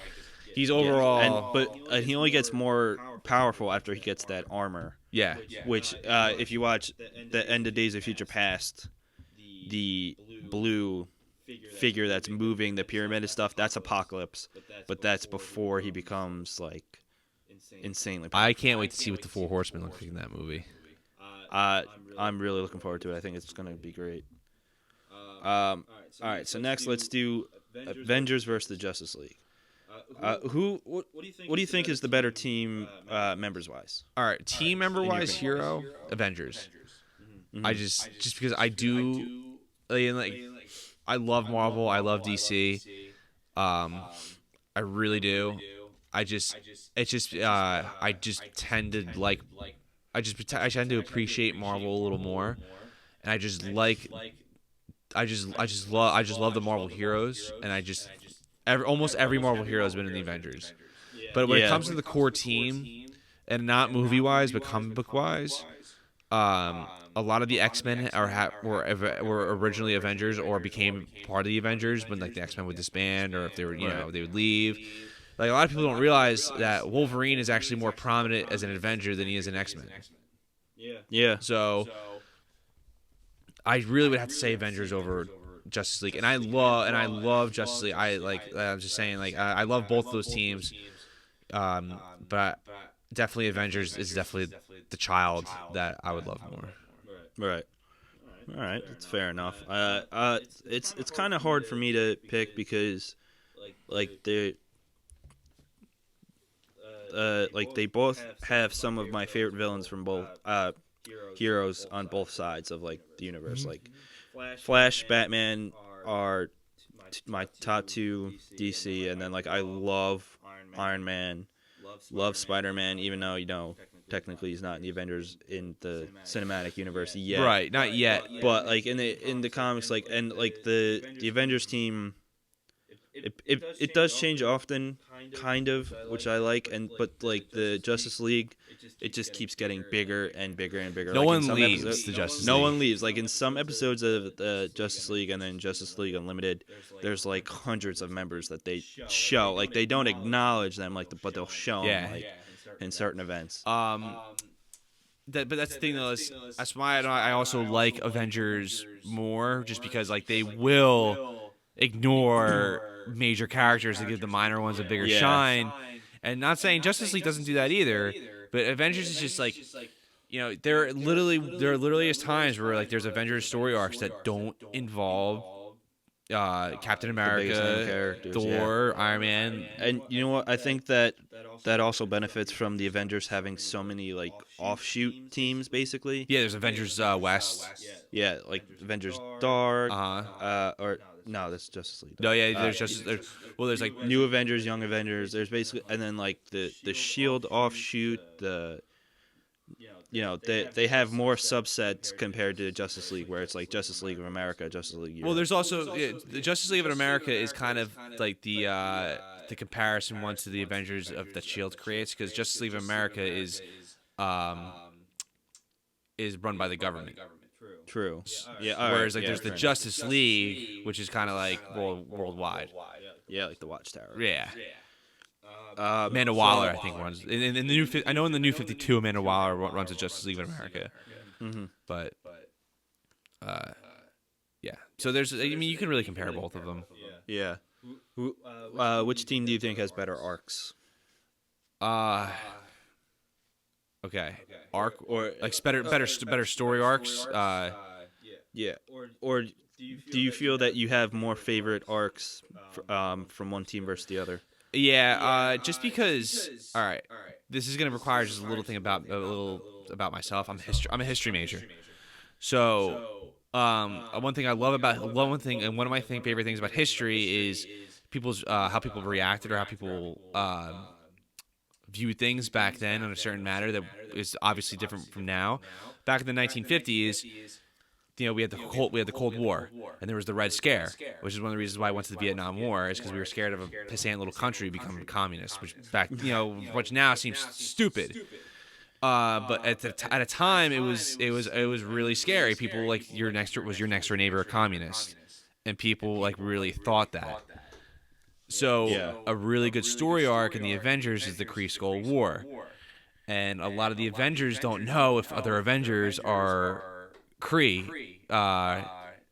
he's overall. But he only gets more powerful after he gets that armor. Yeah. Which, if you watch the end of Days of Future Past, the blue figure that's moving the pyramid and stuff, that's Apocalypse. But that's before he becomes like insanely powerful. I can't wait to see what the Four Horsemen look like in that movie. I'm really looking forward to it. I think it's going to be great. All right, so next let's do Avengers versus the Justice League. What do you think is the better team members-wise? All right, team member-wise, hero, Avengers. Mm-hmm. I just because I do, like, I love Marvel, I love DC. I really do. I just tend to like. I tend to appreciate Marvel a little more, and I just love the Marvel heroes, and almost every Marvel hero has been in the Avengers. But when it comes to the core team, and not movie wise but comic book wise, a lot of the X-Men were originally Avengers or became part of the Avengers when like the X-Men would disband or if they were they would leave. Like a lot of people don't realize that Wolverine is actually more prominent as an Avenger than he is an X-Men. Yeah. So I really would have to say Avengers over Justice League, and I love Justice League. I'm just saying, like I love both of those teams, but definitely Avengers is definitely the child that I would love more. Right. All right, that's fair enough. It's kind of hard for me to pick because, like they both have some of my favorite villains from both heroes on both sides of like the universe. Like Flash, Batman are my top two DC, and then like I love Iron Man, love SpiderMan, even though technically he's not in the Avengers in the cinematic universe yet. Right, not yet. But like in the comics, like and like the Avengers team, it does change often, kind of, which I like, but like the Justice League, it just keeps getting bigger and bigger and bigger. No like one leaves the Justice League. No one leaves. Like in some episodes of the Justice League and then Justice League Unlimited, there's like hundreds of members that they show. Like they don't acknowledge them, but they'll show them in certain events. But that's the thing though. That's why I also like Avengers more, just because like they will ignore major characters to give the minor ones a bigger shine. And not saying Justice League doesn't do that either, but Avengers is just like, there are literally times where like there's Avengers story arcs that don't involve Captain America, Thor, Iron Man. And you know what? I think that also benefits from the Avengers having so many like offshoot teams, basically. Yeah, there's Avengers West. Yeah, like Avengers Dark. Or no, that's Justice League. No, yeah, there's there's like New Avengers, Young Avengers. There's basically, and then like the Shield offshoot. They have more subsets compared to Justice League, where it's like Justice League of America, Justice League Europe. Well, there's also the Justice League of America is kind of like the comparison one to the Avengers that Shield creates, because Justice League of America is run by the government. True. Yeah. Whereas like there's the Justice League, which is kind of like worldwide. Yeah, like the Watchtower. Yeah. Amanda Waller, I think, runs in the new. I know in the new 52, Amanda Waller runs the Justice League of America. Mm-hmm. But, yeah. So there's. I mean, you can really compare both of them. Yeah. Which team do you think has better arcs? Okay. Arc or like better story arcs. Yeah. Or do you feel that you have more favorite arcs from one team versus the other? Yeah, just because. All right, this is gonna require just a little about myself. I'm a history major, so one thing and one of my favorite things about history is people's how people reacted or how people viewed things back then in a certain manner that is obviously different from now. Back in the 1950s. We had the Cold War, and there was the Red Scare, which is one of the reasons why I went to the Vietnam War, is because we were scared of a pissant little country becoming communist, which now seems stupid. But at a time, it was really scary. People like your next door neighbor a communist, and people like really thought that. So a really good story arc in the Avengers is the Kree-Skull War, and a lot of the Avengers don't know if other Avengers are Kree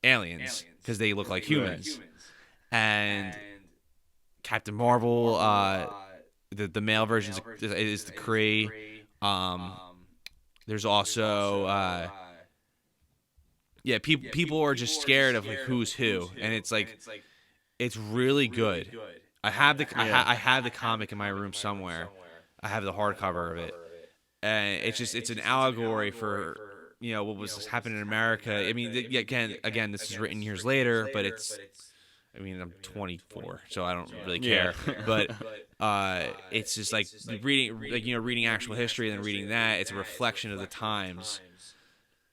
aliens, because they look like humans. And Captain Marvel, the male version is the Kree. There's also people are just scared of like who's who, and it's like it's really good. I have the comic in my room somewhere. I have the hardcover of it, and it's an allegory for what was happening in America. I mean, again, this is written years later, but I'm 24, so I don't really care. But it's just like reading actual history and then reading that. It's a reflection of the times,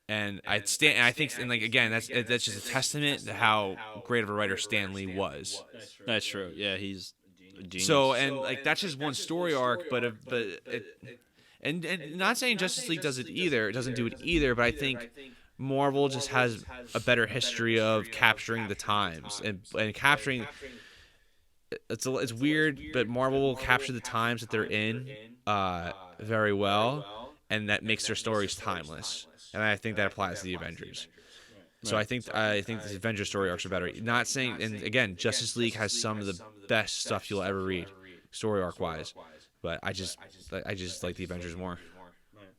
and I think that's just a testament to how great of a writer Stan Lee was. That's true. Yeah, he's a genius. So and like that's just one story arc, but And not saying Justice League does it either. It doesn't do it either, but I think Marvel just has a better history of capturing the times and capturing. It's weird, but Marvel will capture the times that they're in very well, and that makes their stories timeless. And I think that applies to the Avengers. So I think the Avengers story arcs are better. Not saying, and again, Justice League has some of the best stuff you'll ever read, story arc wise. But I just like the Avengers more.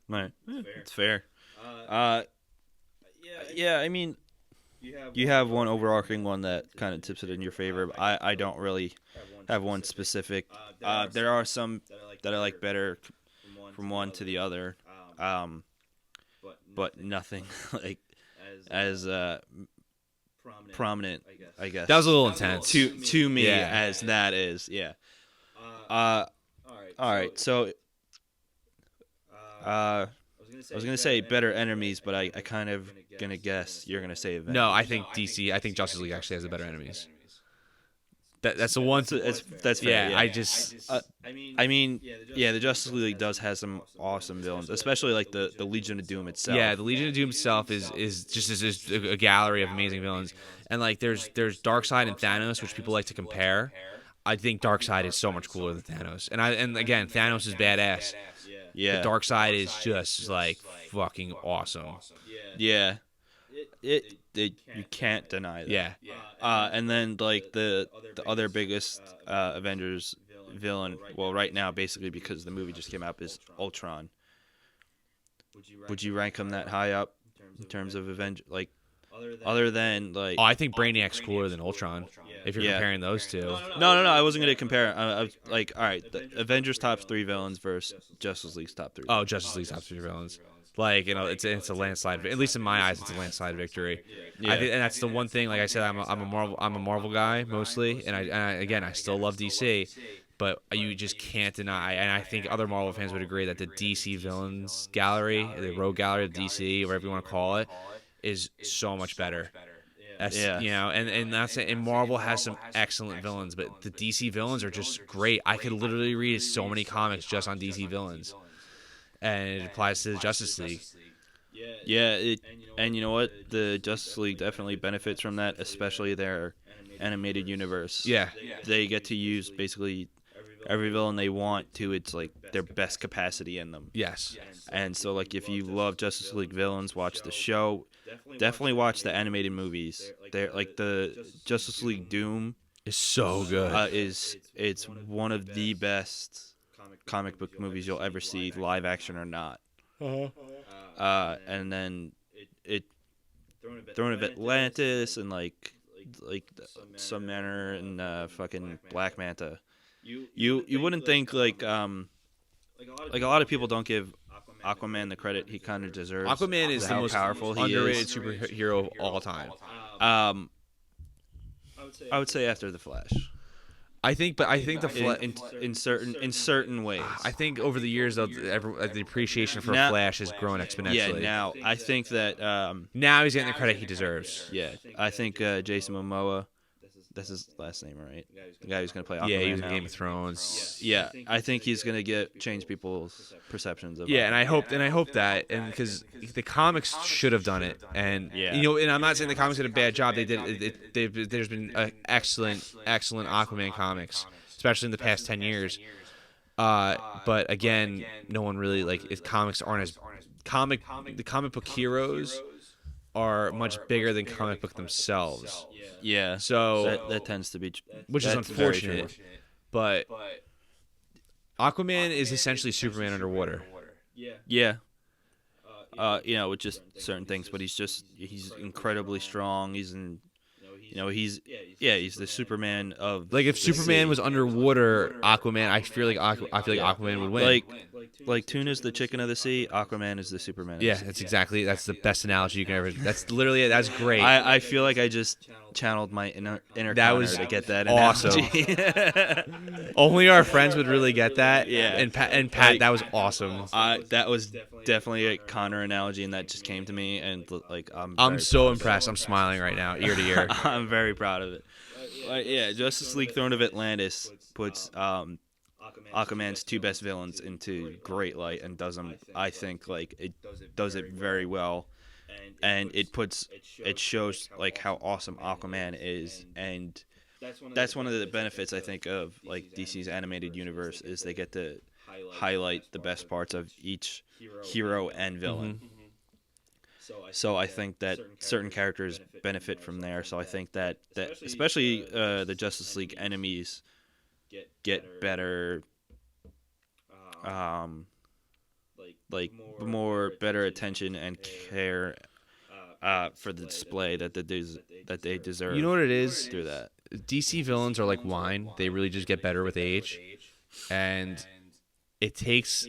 Right, it's fair. Yeah, I mean, you have one overarching one that kind of tips it in your favor. But I don't really have one specific. There are some that I like better from one to the other, but nothing like as prominent, I guess. That was a little intense to me as that is. Yeah. All right. So, I was gonna say better enemies, but I kind of gonna guess you're gonna say Avengers. No, I think DC. I think Justice League actually has the better enemies. That's the one. That's fair. Yeah, I just. I mean, the Justice League does have some awesome villains, especially like the Legion of Doom itself. Yeah, the Legion of Doom itself is just a gallery of amazing villains, and like there's Darkseid and Thanos, which people like to compare. I think Darkseid is so much cooler than Thanos, and again, Thanos is badass. Yeah. The Darkseid is just like fucking awesome. Yeah. You can't deny that. Yeah. And then like the other biggest Avengers villain, well, right now basically because the movie just came out, is Ultron. Would you rank him that high up in terms of Avenger? Like, other than like, Oh, I think Brainiac's cooler than Ultron. If you're comparing those two. No. I wasn't gonna compare. I was like, all right, the Avengers top 3 villains versus Justice League's top 3. Oh, Justice League's top 3 villains. Like, it's a landslide. At least in my eyes, it's a landslide victory. Yeah. I think, and that's the one thing. Like I said, I'm a Marvel guy mostly, and I still love DC, but you just can't deny. And I think other Marvel fans would agree that the DC villains gallery, the rogue gallery of DC, whatever you want to call it, is so much better. You know, and that's it. And Marvel has some excellent villains, but the DC villains are just great. I could literally read so many comics just on DC villains, and it applies to the Justice League. Yeah, and you know what? The Justice League definitely benefits from that, especially their animated universe. Yeah. They get to use basically every villain they want to its like their best capacity in them. Yes. And so like if you love Justice League villains, watch the show. Definitely watch the animated movies. They're like the Justice League Doom Is so good. It's one of the best comic book movies you'll ever see, live action or not. And then it Throne of Atlantis and like Submariner and fucking Black Manta. You wouldn't think like a lot of people don't give Aquaman the credit he kind of deserves. Aquaman is the most powerful underrated superhero of all time. I would say after the Flash. I think the Flash in certain ways. I think over the years, though, the appreciation for Flash has grown exponentially. Yeah, now I think that now he's getting the credit he deserves. Yeah, I think Jason Momoa. That's his last name, right? The guy who's going to play Aquaman. Yeah, he was in now. Game of Thrones. Yeah, I think he's going to change people's perceptions of. Yeah, and I hope that, and because the comics should have done it, and and I'm not saying the comics did a bad job. They did. There's been excellent Aquaman comics, especially in the past 10 years. But again, no one really comics aren't as the comic book heroes are much bigger than comic book themselves. Yeah, so that tends to be, which is unfortunate. But Aquaman is essentially Superman underwater. Yeah. With just certain things, but he's incredibly strong. He's the Superman of. Like if Superman was underwater, Aquaman, I feel like Aquaman would win. Like Tuna's the chicken of the sea, Aquaman is the Superman of the sea. That's the best analogy you can ever. That's literally it. That's great. I feel like I just channeled my inner that was to get that awesome. Only our friends would really get that. Yeah, and Pat, that was awesome. That was definitely a Connor analogy, and that just came to me, and I'm so impressed. I'm smiling right now, ear to ear. I'm very proud of it. Yeah, Justice League Throne of Atlantis puts Aquaman's two best villains into great light and does them. I think like it does it very well, and it shows like how awesome Aquaman is, and that's one of the benefits I think of like DC's animated universe is they get to highlight the best parts of each hero and villain. So I think that certain characters benefit from there. So I think that especially the Justice League enemies get better, like more better attention and care for the display that they deserve. You know what it is? Through that, DC villains are like wine; they really just get better with age, and it takes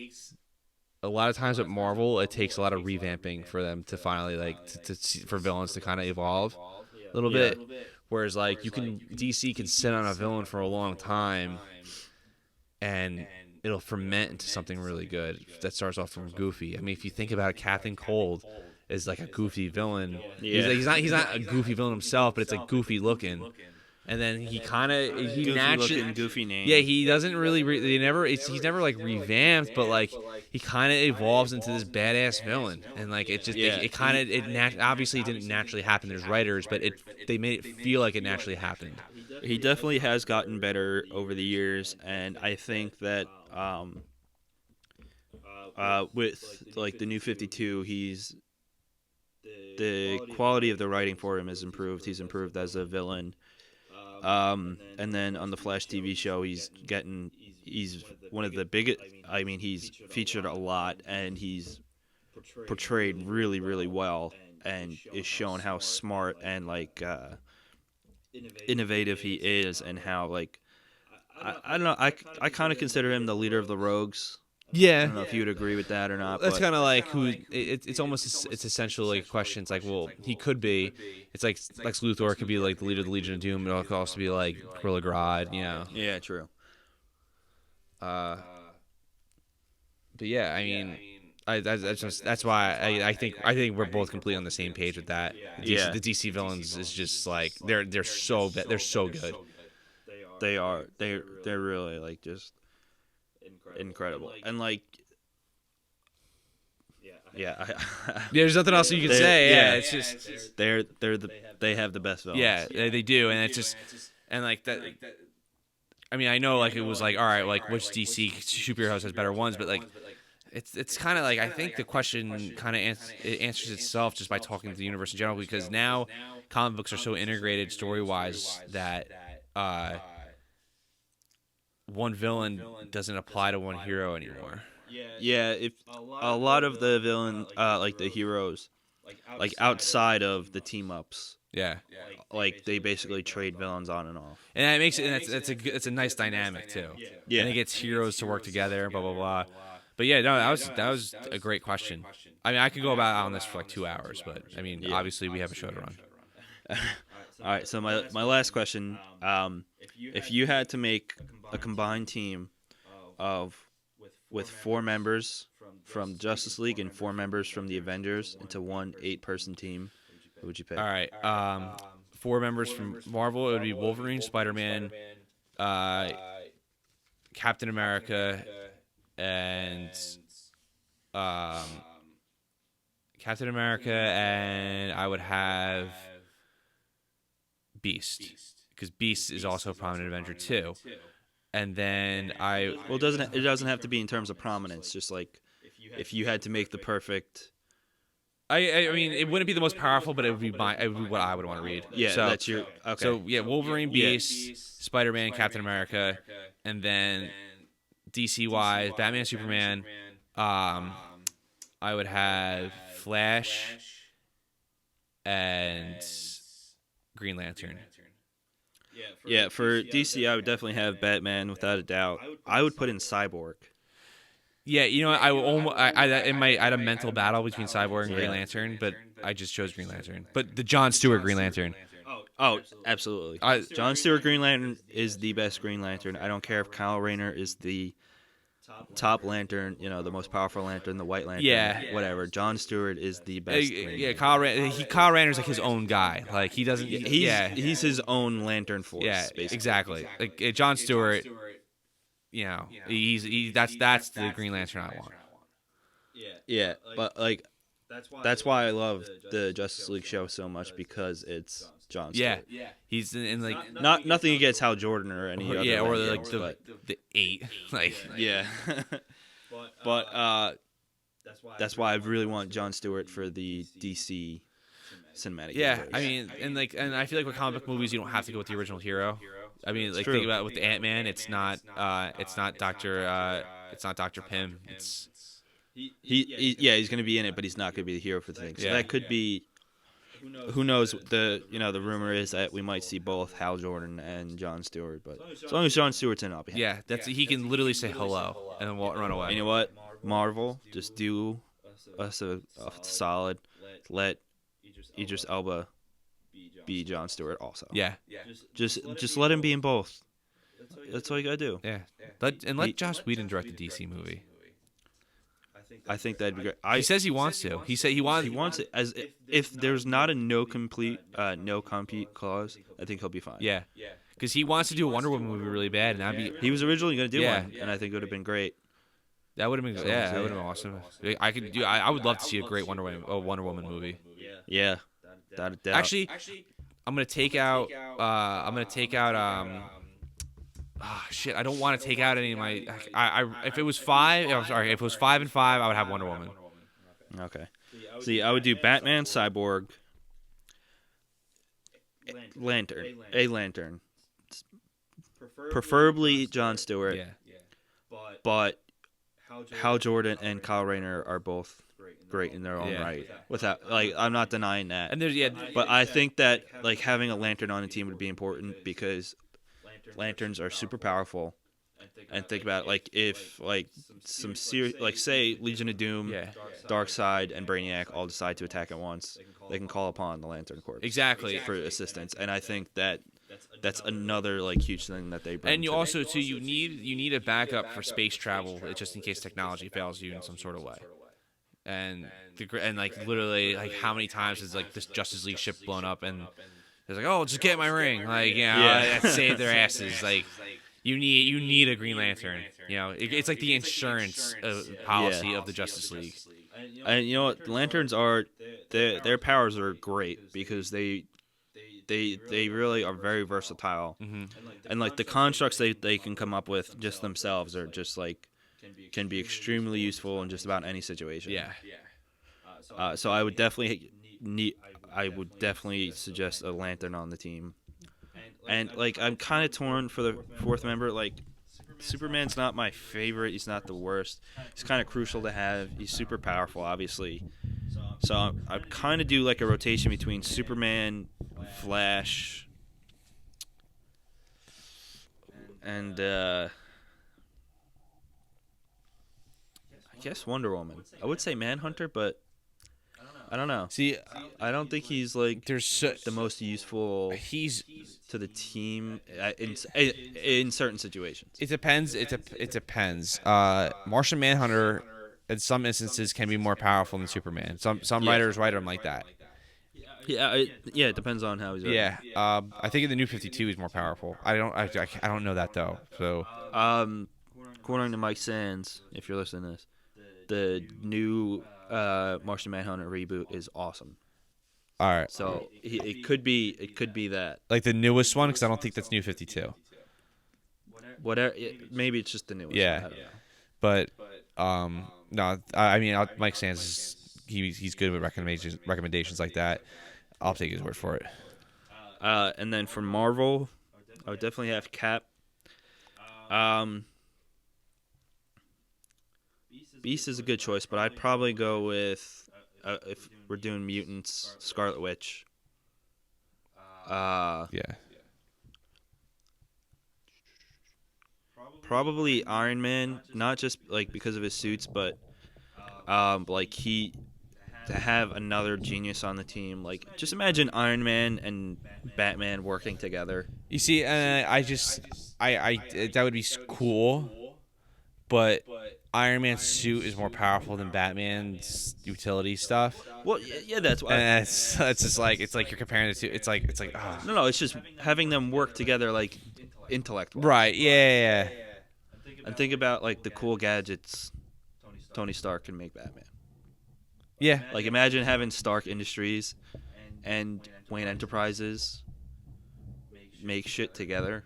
a lot of times at Marvel. It takes a lot of revamping for them to finally for villains to kind of evolve a little bit. Whereas like DC can sit on a villain for a long time, and it'll ferment into something really good that starts off from goofy. I mean, if you think about it, Captain Cold is like a goofy villain. Yeah. He's not a goofy villain himself, but it's like goofy looking. And then he naturally goofy name. Yeah, he doesn't really. He's never like revamped, but like he kind of evolves into this badass villain, and like it just obviously didn't naturally happen. There's writers, but they made it feel like it naturally happened. He definitely has gotten better over the years, and I think that with like the New 52, the quality of the writing for him has improved. He's improved as a villain. And then on the Flash TV show, he's one of the biggest. I mean, he's featured a lot, and he's portrayed really, really well, and is shown how smart and like innovative he is, and how like I don't know. I kind of consider him the leader of the Rogues. Yeah, I don't know if you would agree with that or not. That's kind of like who it's almost it's essentially a question. It's like, well, he could be. It's like Lex Luthor could be like the leader of the Legion of Doom, but it could also be like Gorilla Grodd, you know. Yeah, true. But yeah, I mean, that's why I think we're both completely on the same page with that. Yeah, the DC villains is just like they're so good. They are. They're really like just incredible. And like there's nothing else you can say. Yeah, it's just they have the best villains. Yeah, they do, and it's just and like that. I mean, I know like it was like, all right, like which DC superheroes has better ones, but like it's kind of like I think the question kind of answers itself just by talking to the universe in general, because now comic books are so integrated story wise that one villain doesn't apply to one hero anymore. Yeah, if a lot of the villain, like the heroes, like outside of the team ups, like they basically trade villains on and off, and that makes it. And it's a nice dynamic too. Yeah, and it gets heroes to work together, blah blah blah. But yeah, no, that was a great question. I mean, I could go about on this for like 2 hours, but I mean, obviously we have a show to run. All right, so my last question, if you had to make a combined team with 4 members from Justice League and 4 members from the Avengers into one 8-person team, who would you pick? All right, 4 members from Marvel. It would be Wolverine, SpiderMan, Captain America, and Captain America, and I would have Beast, because Beast is also a prominent Avenger too. And then it doesn't have to be in terms of prominence, just like if you had to make the perfect. I mean, it wouldn't be the most powerful, but it would be what I would want to read. Yeah, so, that's your okay. So yeah, Wolverine, Beast, Spider-Man, Captain America, and then DC wise, Batman, Superman. I would have Flash and Green Lantern. Yeah, for DC, I would definitely have Batman without a doubt. I would put in Cyborg. Yeah, you know, I had a mental battle between Cyborg and Green Lantern, but I just chose Green Lantern. But the Jon Stewart Green Lantern. Oh, absolutely. Jon Stewart Green Lantern is the best Green Lantern. I don't care if Kyle Rayner is the top Lantern, you know, the most powerful Lantern, the White Lantern, whatever. Jon Stewart is the best. Kyle Rayner's like his own guy. Like he doesn't. He's his own Lantern force. Yeah, basically. exactly. Like Jon Stewart that's the Green Lantern I want. Yeah, but like that's why I love the Justice League show so much because it's Jon Stewart. Yeah, he's in like Nothing against Hal Jordan or any other. Yeah, or Lanterns, like the 8, like yeah. But that's why I really want Jon Stewart for the DC cinematic. Universe. I mean, and I feel like with comic book movies, you don't have to go with the original hero. I mean, like true. think about it with the Ant-Man, it's not Dr. Pym. He's going to be in it, but he's not going to be the hero for the thing. So that could be. Who knows? The rumor is that we might see both Hal Jordan and Jon Stewart, but as long as Jon Stewart's in, I'll be happy. He can literally say hello and then run away. And you know what? Marvel, just do us a solid. Let Idris Elba be Jon Stewart also. Yeah. Just let him be in both. That's all you gotta do. Yeah. Let Joss Whedon direct the DC movie. I think that'd be great. He says he wants to. He said he wants it as if there's not a no compete clause. I think he'll be fine. Yeah. Because he wants to do a Wonder Woman movie really bad, and that'd be. He was originally going to do one, and I think it would have been great. That would have been that would have been awesome. I would love to see a great Wonder Woman movie. Yeah. Without a doubt. Actually, I'm gonna take out. Shit! I don't want to take out any of my. If it was 5, if it was 5 and 5, I would have Wonder Woman. Okay. See, I would do Batman, Cyborg, Lantern, preferably Jon Stewart. Yeah. But Hal Jordan and Kyle Rayner are both great in their own right. Without I'm not denying that. And but I think that having a Lantern on the team would be important because Lanterns are super powerful. And think about if some serious say Legion of Doom, Darkseid, and Brainiac all decide to attack at once, they can call upon the Lantern Corps for assistance. And I think that's another huge thing that they bring. And you also too you need a backup for space travel just in case technology fails you in some sort of way. And literally how many times has this Justice League ship blown up and it's oh, just get my ring, that saved their asses. You need a Green Lantern. It's like the insurance policy of the Justice League. And you know what? The Lanterns their powers are great because they really are very versatile. Mm-hmm. And the constructs they can come up with just themselves are just can be extremely useful in just about any situation. Yeah. So I would definitely suggest a Lantern on the team. And I'm kind of torn for the 4th member. Superman's not my favorite. He's not the worst. He's kind of crucial to have. He's super powerful, obviously. So I'd kind of do a rotation between Superman, Flash, and I guess Wonder Woman. I would say Manhunter, but I don't know. See, I don't think he's the most useful. He's to the team in certain situations. It depends. It depends. Martian Manhunter, in some instances, can be more powerful than Superman. Some writers write him like that. Yeah, it depends on how he's written. Yeah, I think in the New 52 he's more powerful. I don't know that though. So, according to Mike Sands, if you're listening to this, the new Martian Manhunter reboot is awesome. All right. So it could be that the newest one because I don't think that's New 52. Whatever, maybe it's just the newest. Yeah. One. I don't know. But no, I mean Mike Sands he's good with recommendations like that. I'll take his word for it. And then for Marvel, I would definitely have Cap. Beast is a good choice, but I'd probably go with if we're doing mutants, Scarlet Witch. Yeah. Probably Iron Man, not just because of his suits, but he to have another genius on the team. Just imagine Iron Man and Batman working together. You see, I that would be cool, but Iron Man's suit is more powerful than Batman's utility stuff. Well, yeah, that's why. And it's just it's you're comparing the two. It's like No, it's just having them work together intellect. Right? Yeah. And think about like the cool gadgets Tony Stark can make Batman. Yeah. Like imagine having Stark Industries and Wayne Enterprises make shit together.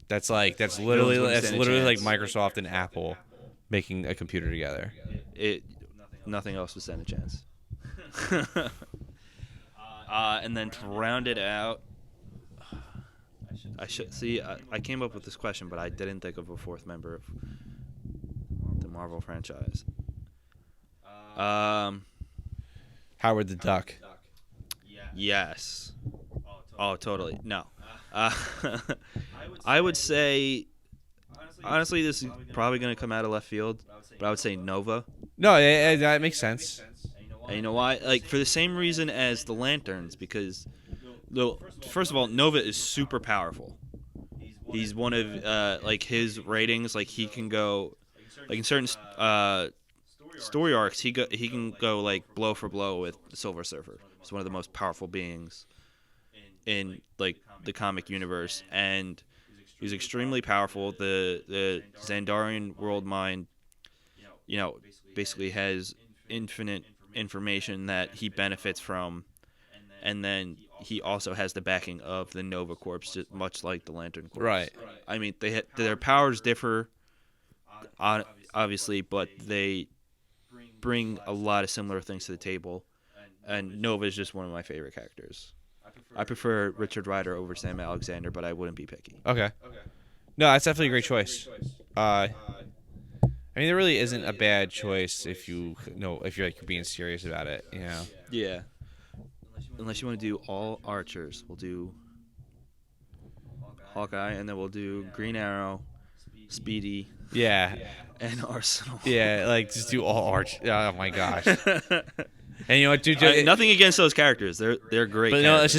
That's literally wouldn't stand a like chance. Microsoft and Apple making a computer together. Nothing else would stand a chance. And then to round it out, I came up with this question, but I didn't think of a fourth member of the Marvel franchise. Howard the Duck. Yes. Oh, totally. No. I would say, honestly, this is probably going to come out of left field, but I would say Nova. No, that makes sense. And you know why? Like, for the same reason as the Lanterns, because, first of all, Nova is super powerful. He's one of, like, his ratings, like, he can go, like, in certain story arcs, he can go, like, blow for blow with the Silver Surfer. He's one of the most powerful beings in, like, the comic universe, and he's extremely powerful. The Xandarian world mind, basically has infinite information that he benefits from, and then he also has the backing of the Nova Corps, just much like the Lantern Corps. Right. I mean, their powers differ, obviously, but they bring a lot of similar things to the table, and Nova is just one of my favorite characters. I prefer Richard Rider over Sam Alexander, but I wouldn't be picky. Okay. No, that's definitely a great choice. I mean, there really isn't a bad choice if you're like being serious about it, you know. Yeah. Unless you want to do all Archers, we'll do Hawkeye, and then we'll do Green Arrow, Speedy, Yeah. and Arsenal. Yeah, like just do all arch. Oh my gosh. And you know what, dude? Nothing against those characters. They're great. But characters. let's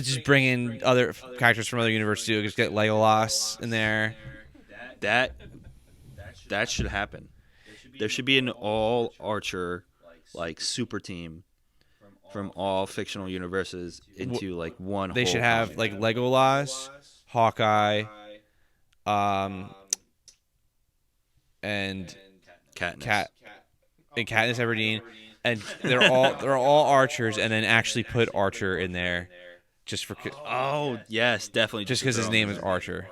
just bring in other characters from other universes too. Just get Legolas in there. That should happen. There should be an all Archer like super team from all fictional universes into like one. They whole should have comic. like Legolas, Hawkeye, and Katniss. Katniss Everdeen, and they're all archers, and then actually put Archer in there, just for Oh yes, definitely. just because his name is Archer.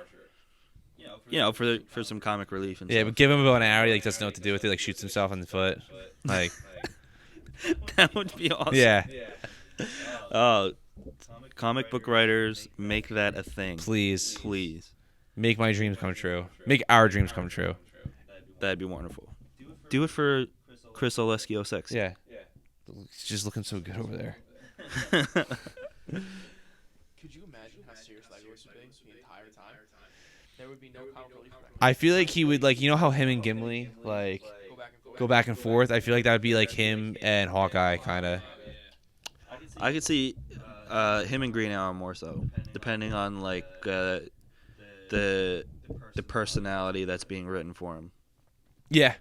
For some comic relief and Yeah, stuff. but give him a bow and arrow. He like doesn't know what to do with it. Like shoots himself in the foot. Like That would be awesome. yeah, Comic book writers, make that a thing. please Make my dreams come true. Make our dreams come true. That'd be wonderful. Do it for Chris Oleski 06. Yeah, he's just looking so good over there. Could you imagine how serious Legolas would be the entire time? There would be no comic relief. I feel like he would how him and Gimli like go back and forth. I feel like that would be like him and Hawkeye kind of. I could see him and Green Arrow more so, depending on like the personality that's being written for him. Yeah.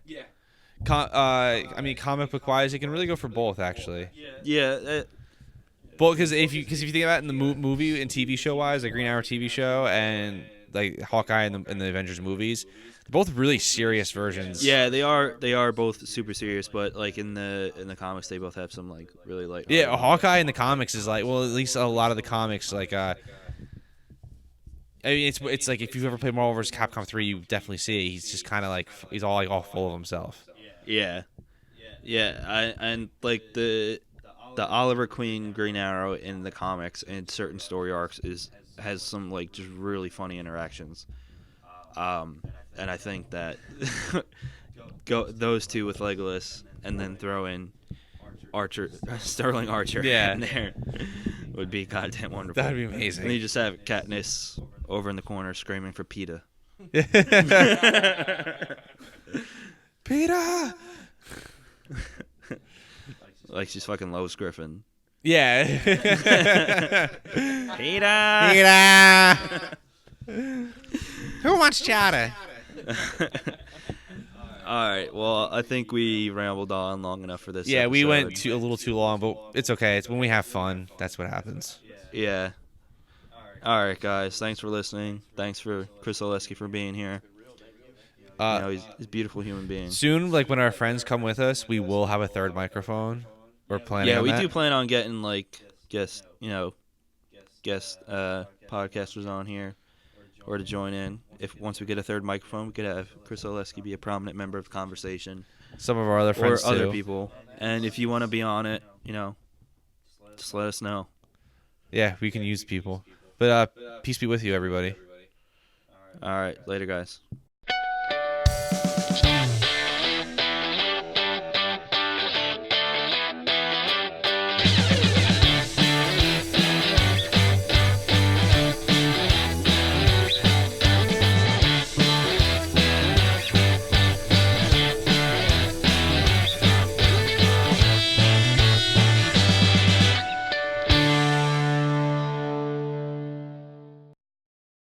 I mean, comic book wise, it can really go for both actually. Yeah. Well, because if you think about it in the movie and TV show wise, like Green Arrow TV show and like Hawkeye in the Avengers movies, they're both really serious versions. Yeah, they are both super serious, but like in the comics, they both have some like really light. Yeah, Hawkeye in the comics is like, well, at least a lot of the comics like. I mean, it's like if you've ever played Marvel vs. Capcom 3, you definitely see he's just kind of like he's all full of himself. Yeah. And like the Oliver Queen Green Arrow in the comics and certain story arcs has some like just really funny interactions. And I think that go those two with Legolas and then throw in Sterling Archer in there would be goddamn wonderful. That'd be amazing. And you just have Katniss over in the corner screaming for PETA. Peter. Like she's fucking Lois Griffin. Yeah. PETA. Who wants chowder? All right. Well, I think we rambled on long enough for this. Yeah, we episode. went a little too long, but it's okay. It's when we have fun. That's what happens. Yeah. All right, guys. Thanks for listening. Thanks for Chris Oleski for being here. He's a beautiful human being. Soon, like when our friends come with us, we will have a third microphone. We're planning. Yeah, on we that. do plan on getting like guest podcasters on here or to join in. If once we get a third microphone, we could have Chris Oleski be a prominent member of the conversation. Some of our other friends or other too. people. And if you want to be on it, just let us know. Yeah, we can use people. But peace be with you, everybody. All right, later, guys.